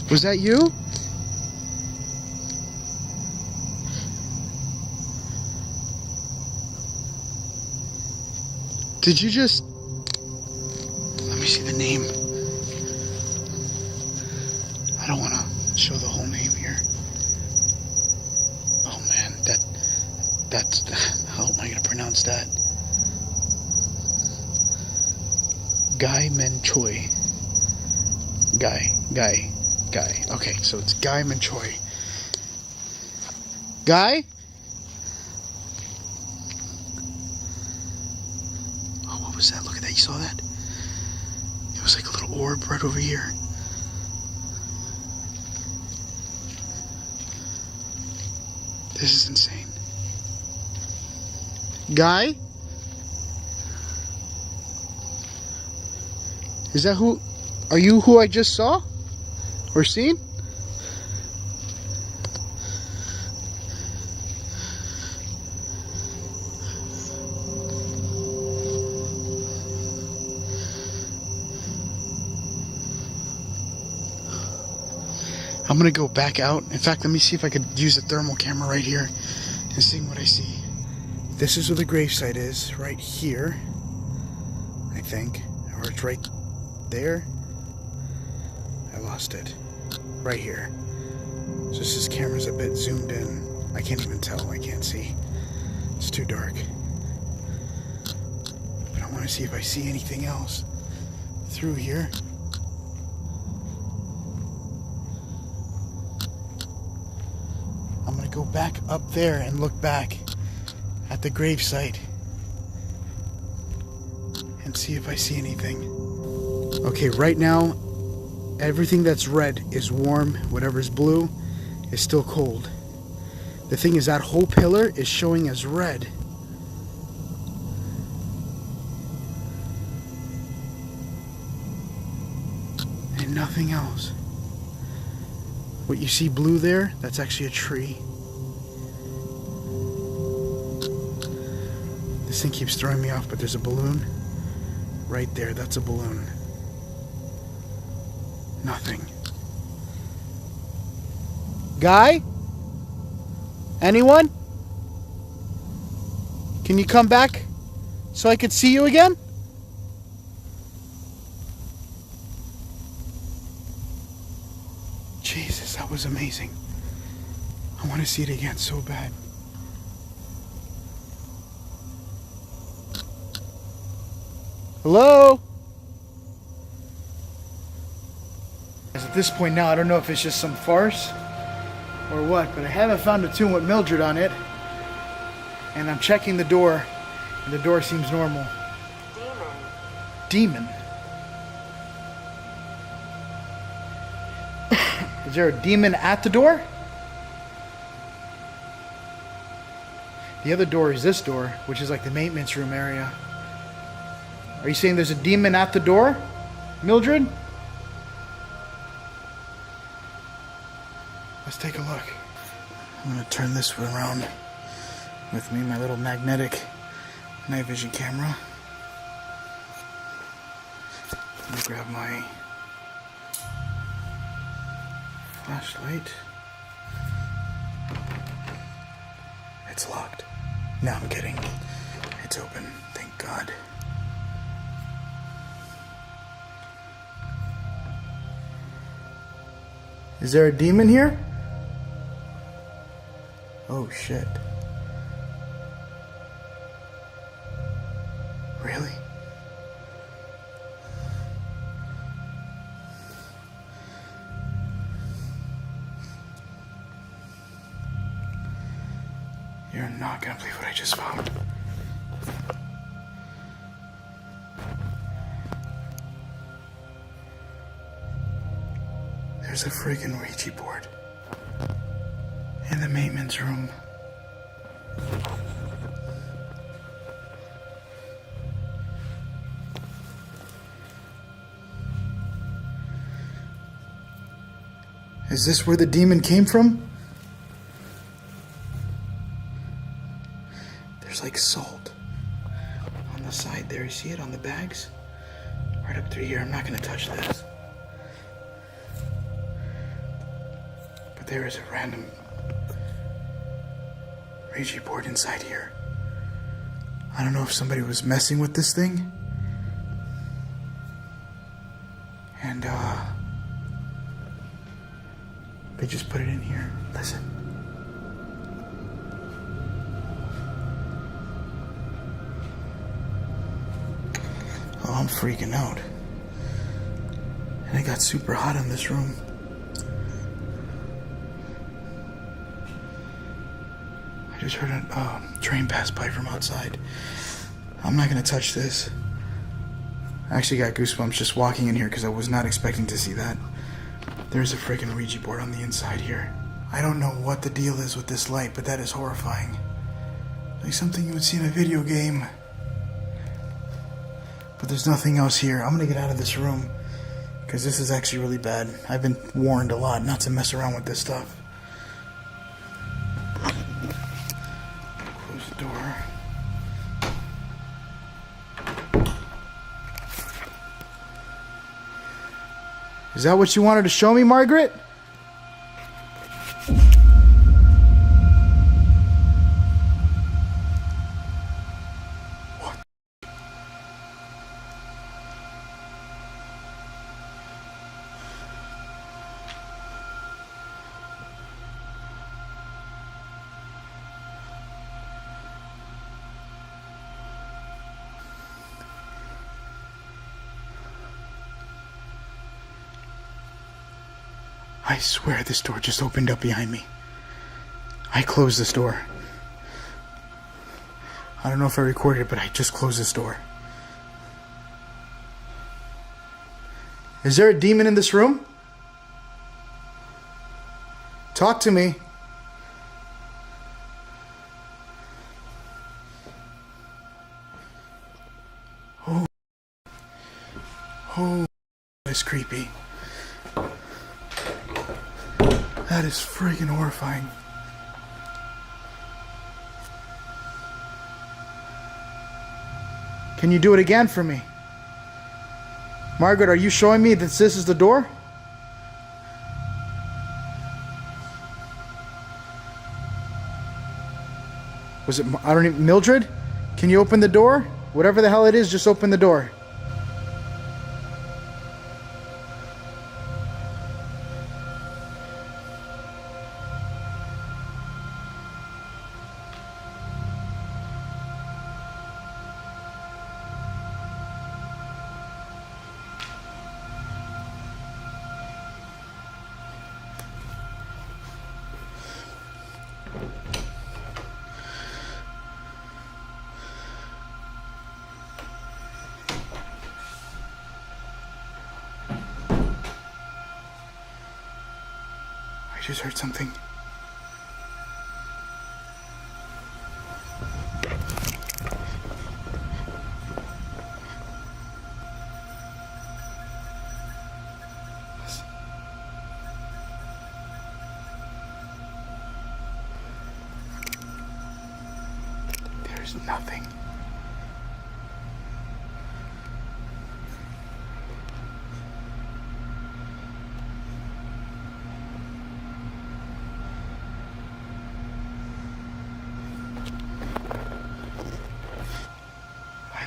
Was that you? Did you just... Let me see the name. I don't want to show the whole name here. Oh man, that's... How am I going to pronounce that? Guy Menchoy. Guy. Okay, so it's Guy Menchoy. Guy? Oh, what was that? Look at that. You saw that? It was like a little orb right over here. This is insane. Guy? Is that who? Are you who I just saw? Or seen? I'm gonna go back out. In fact, let me see if I could use a thermal camera right here and see what I see. This is where the gravesite is, right here, I think. Or it's right there. I lost it. Right here. So this camera's a bit zoomed in. I can't even tell. I can't see. It's too dark. But I want to see if I see anything else through here. I'm going to go back up there and look back at the gravesite and see if I see anything. Okay, right now, everything that's red is warm. Whatever's blue is still cold. The thing is, that whole pillar is showing as red. And nothing else. What you see blue there, that's actually a tree. This thing keeps throwing me off, but there's a balloon right there. That's a balloon. Nothing. Guy? Anyone? Can you come back so I could see you again? Jesus, that was amazing. I want to see it again so bad. Hello? At this point now, I don't know if it's just some farce or what, but I haven't found a tune with Mildred on it. And I'm checking the door, and the door seems normal. Demon? Is there a demon at the door? The other door is this door, which is like the maintenance room area. Are you saying there's a demon at the door, Mildred? Let's take a look. I'm going to turn this around with me, my little magnetic night vision camera. Let me grab my flashlight. It's locked. No, I'm kidding. It's open. Thank God. Is there a demon here? Oh shit. Really? You're not gonna believe what I just found. There's a freaking Ouija board in the maintenance room. Is this where the demon came from? salt on the side there. You see it on the bags? Right up through here. I'm not going to touch this. But there is a random Ouija board inside here. I don't know if somebody was messing with this thing. And, they just put it in here. Listen. Oh, I'm freaking out. And it got super hot in this room. I just heard a train pass by from outside. I'm not gonna touch this. I actually got goosebumps just walking in here because I was not expecting to see that. There's a freaking Ouija board on the inside here. I don't know what the deal is with this light, but that is horrifying. Like something you would see in a video game. But there's nothing else here. I'm gonna get out of this room because this is actually really bad. I've been warned a lot not to mess around with this stuff. Close the door. Is that what you wanted to show me, Margaret? What? I swear this door just opened up behind me. I closed this door. I don't know if I recorded it, but I just closed this door. Is there a demon in this room? Talk to me. Oh, that's creepy. That is freaking horrifying. Can you do it again for me? Margaret, are you showing me that this is the door? Was it, I don't even, Mildred? Can you open the door? Whatever the hell it is, just open the door. I just heard something. There's nothing.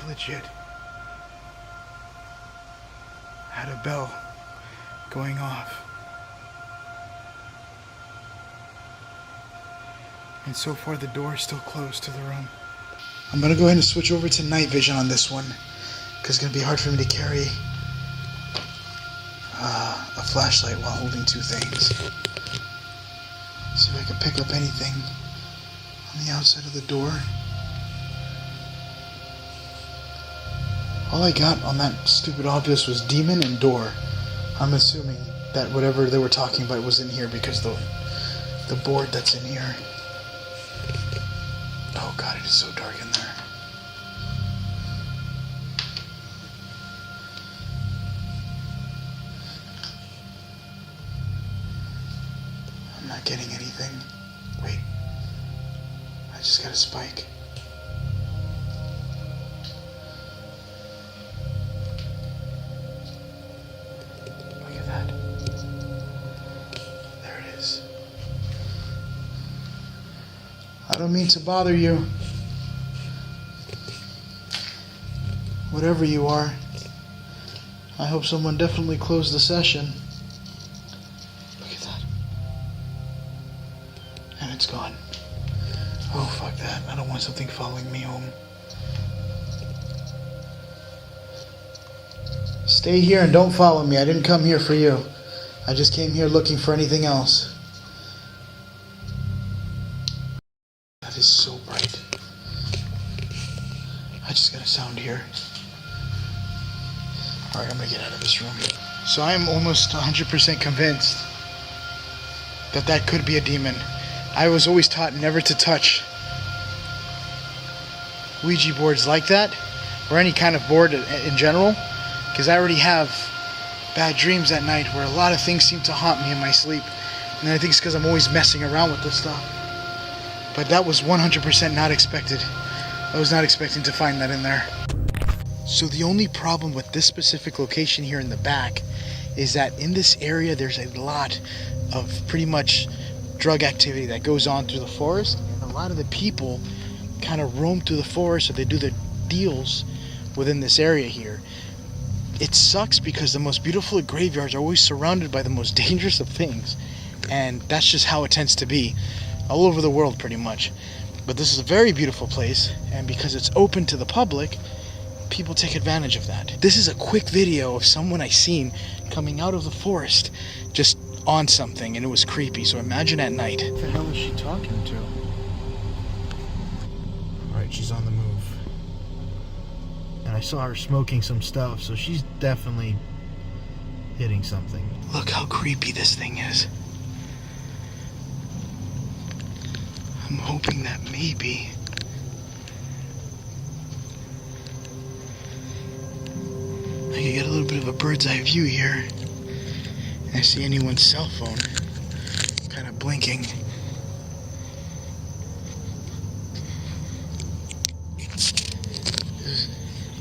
Legit had a bell going off, and so far the door is still closed to the room. I'm gonna go ahead and switch over to night vision on this one because it's gonna be hard for me to carry a flashlight while holding two things. See if I can pick up anything on the outside of the door. All I got on that stupid obvious was demon and door. I'm assuming that whatever they were talking about was in here because the board that's in here. Oh God, it is so dark in there. I'm not getting anything. Wait, I just got a spike. I don't mean to bother you. Whatever you are. I hope someone definitely closed the session. Look at that. And it's gone. Oh, fuck that. I don't want something following me home. Stay here and don't follow me. I didn't come here for you. I just came here looking for anything else. That is so bright. I just got a sound here. Alright, I'm gonna get out of this room. So I am almost 100% convinced that that could be a demon. I was always taught never to touch Ouija boards like that, or any kind of board in general, because I already have bad dreams at night where a lot of things seem to haunt me in my sleep. And I think it's because I'm always messing around with this stuff. But that was 100% not expected. I was not expecting to find that in there. So the only problem with this specific location here in the back is that in this area there's a lot of pretty much drug activity that goes on through the forest. And a lot of the people kind of roam through the forest, or they do their deals within this area here. It sucks because the most beautiful graveyards are always surrounded by the most dangerous of things. And that's just how it tends to be all over the world pretty much. But this is a very beautiful place, and because it's open to the public, people take advantage of that. This is a quick video of someone I seen coming out of the forest just on something, and it was creepy. So imagine at night. What the hell is she talking to? Alright, she's on the move. And I saw her smoking some stuff, so she's definitely hitting something. Look how creepy this thing is. I'm hoping that maybe I can get a little bit of a bird's eye view here. I see anyone's cell phone kind of blinking.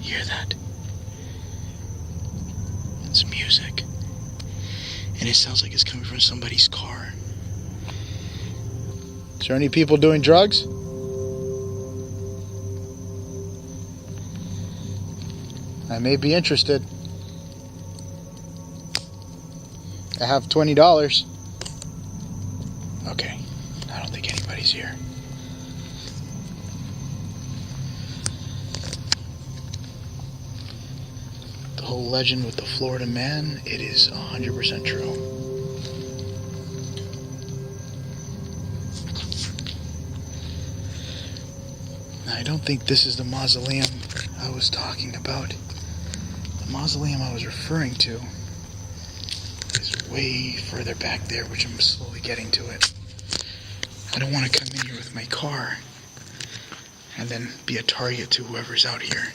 Hear that? It's music. And it sounds like it's coming from somebody's car. Is there any people doing drugs? I may be interested. I have $20. Okay, I don't think anybody's here. The whole legend with the Florida man, it is 100% true. I don't think this is the mausoleum I was talking about. The mausoleum I was referring to is way further back there, which I'm slowly getting to it. I don't want to come in here with my car and then be a target to whoever's out here.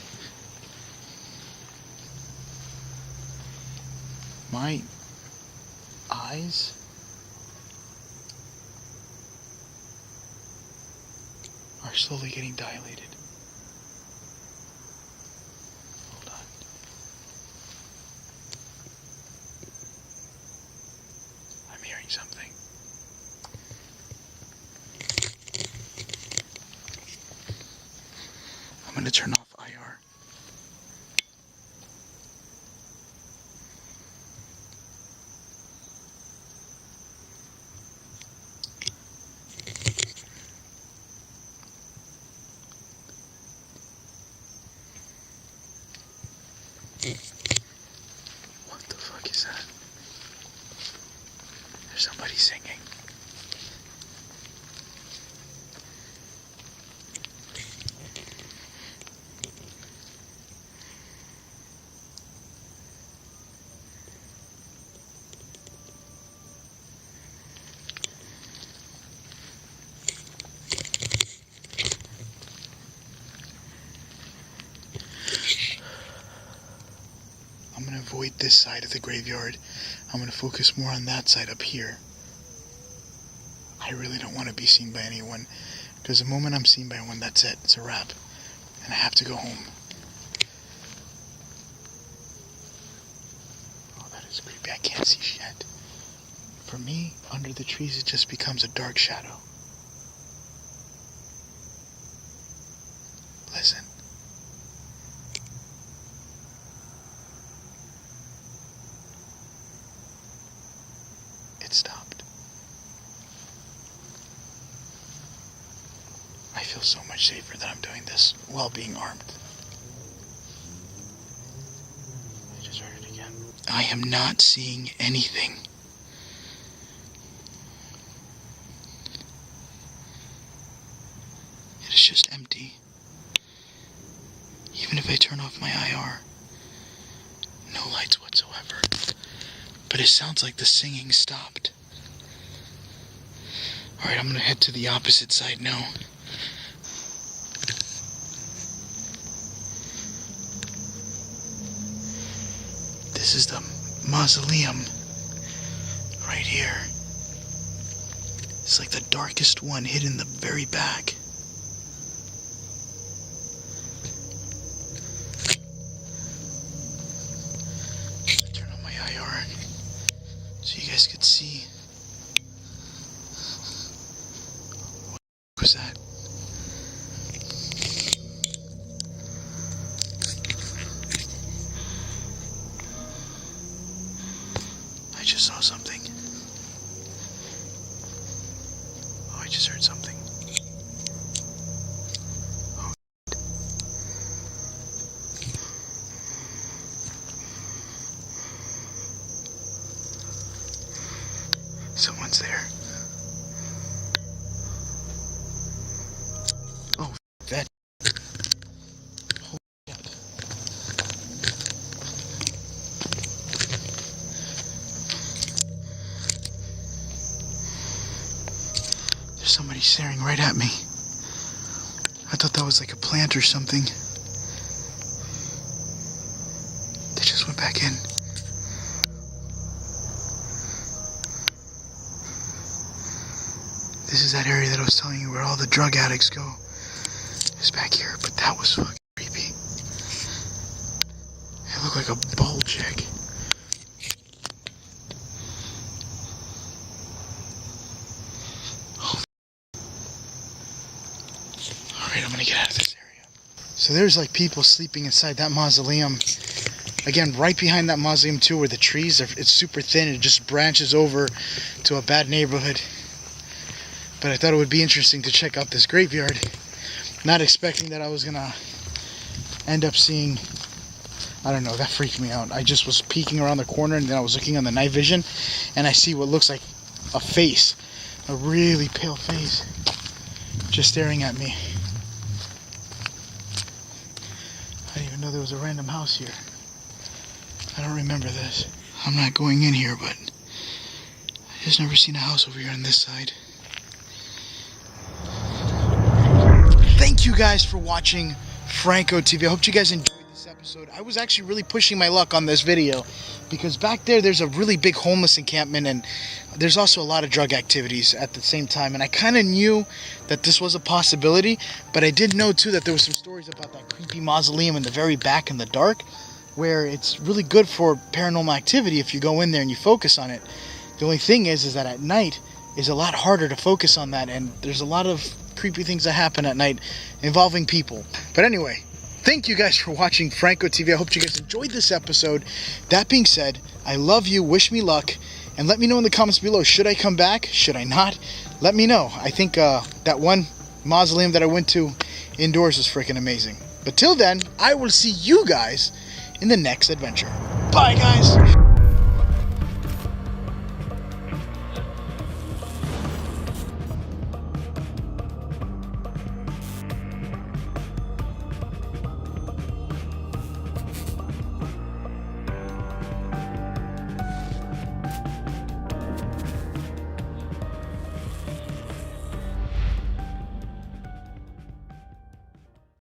My eyes are slowly getting dilated. Hold on. I'm hearing something. I'm going to turn off IR. What the fuck is that? There's somebody singing. I'm going to avoid this side of the graveyard. I'm going to focus more on that side up here. I really don't want to be seen by anyone, because the moment I'm seen by one, that's it. It's a wrap. And I have to go home. Oh, that is creepy. I can't see shit. For me, under the trees, it just becomes a dark shadow. feel so much safer that I'm doing this while being armed. I just heard it again. I am not seeing anything. It is just empty. Even if I turn off my IR, no lights whatsoever. But it sounds like the singing stopped. Alright, I'm gonna head to the opposite side now. This is the Mausoleum right here. It's like the darkest one, hidden in the very back. Turn on my IR so you guys could see. What was that? I just saw something. Oh, I just heard something. Oh. Someone's there. Oh, that. Holy shit. There's somebody staring right at me. I thought that was like a plant or something. They just went back in. This is that area that I was telling you where all the drug addicts go. It's back here, but that was fucking creepy. It looked like a bulge egg. Oh. Alright, I'm gonna get out of this area. So there's like people sleeping inside that mausoleum. Again, right behind that mausoleum too, where the trees are, it's super thin. It just branches over to a bad neighborhood. But I thought it would be interesting to check out this graveyard. Not expecting that I was gonna end up seeing, I don't know, that freaked me out. I just was peeking around the corner and then I was looking on the night vision and I see what looks like a face, a really pale face, just staring at me. I didn't even know there was a random house here. I don't remember this. I'm not going in here, but I just never seen a house over here on this side. Thank you guys for watching Franco TV. I hope you guys enjoyed this episode. I was actually really pushing my luck on this video because back there's a really big homeless encampment and there's also a lot of drug activities at the same time. And I kind of knew that this was a possibility, but I did know too that there were some stories about that creepy mausoleum in the very back in the dark where it's really good for paranormal activity if you go in there and you focus on it. The only thing is that at night is a lot harder to focus on that, and there's a lot of creepy things that happen at night involving people. But anyway, thank you guys for watching Franco TV. I hope you guys enjoyed this episode. That being said, I love you, wish me luck, and let me know in the comments below, should I come back, should I not? Let me know. I think that one mausoleum that I went to indoors was freaking amazing. But till then, I will see you guys in the next adventure. Bye guys!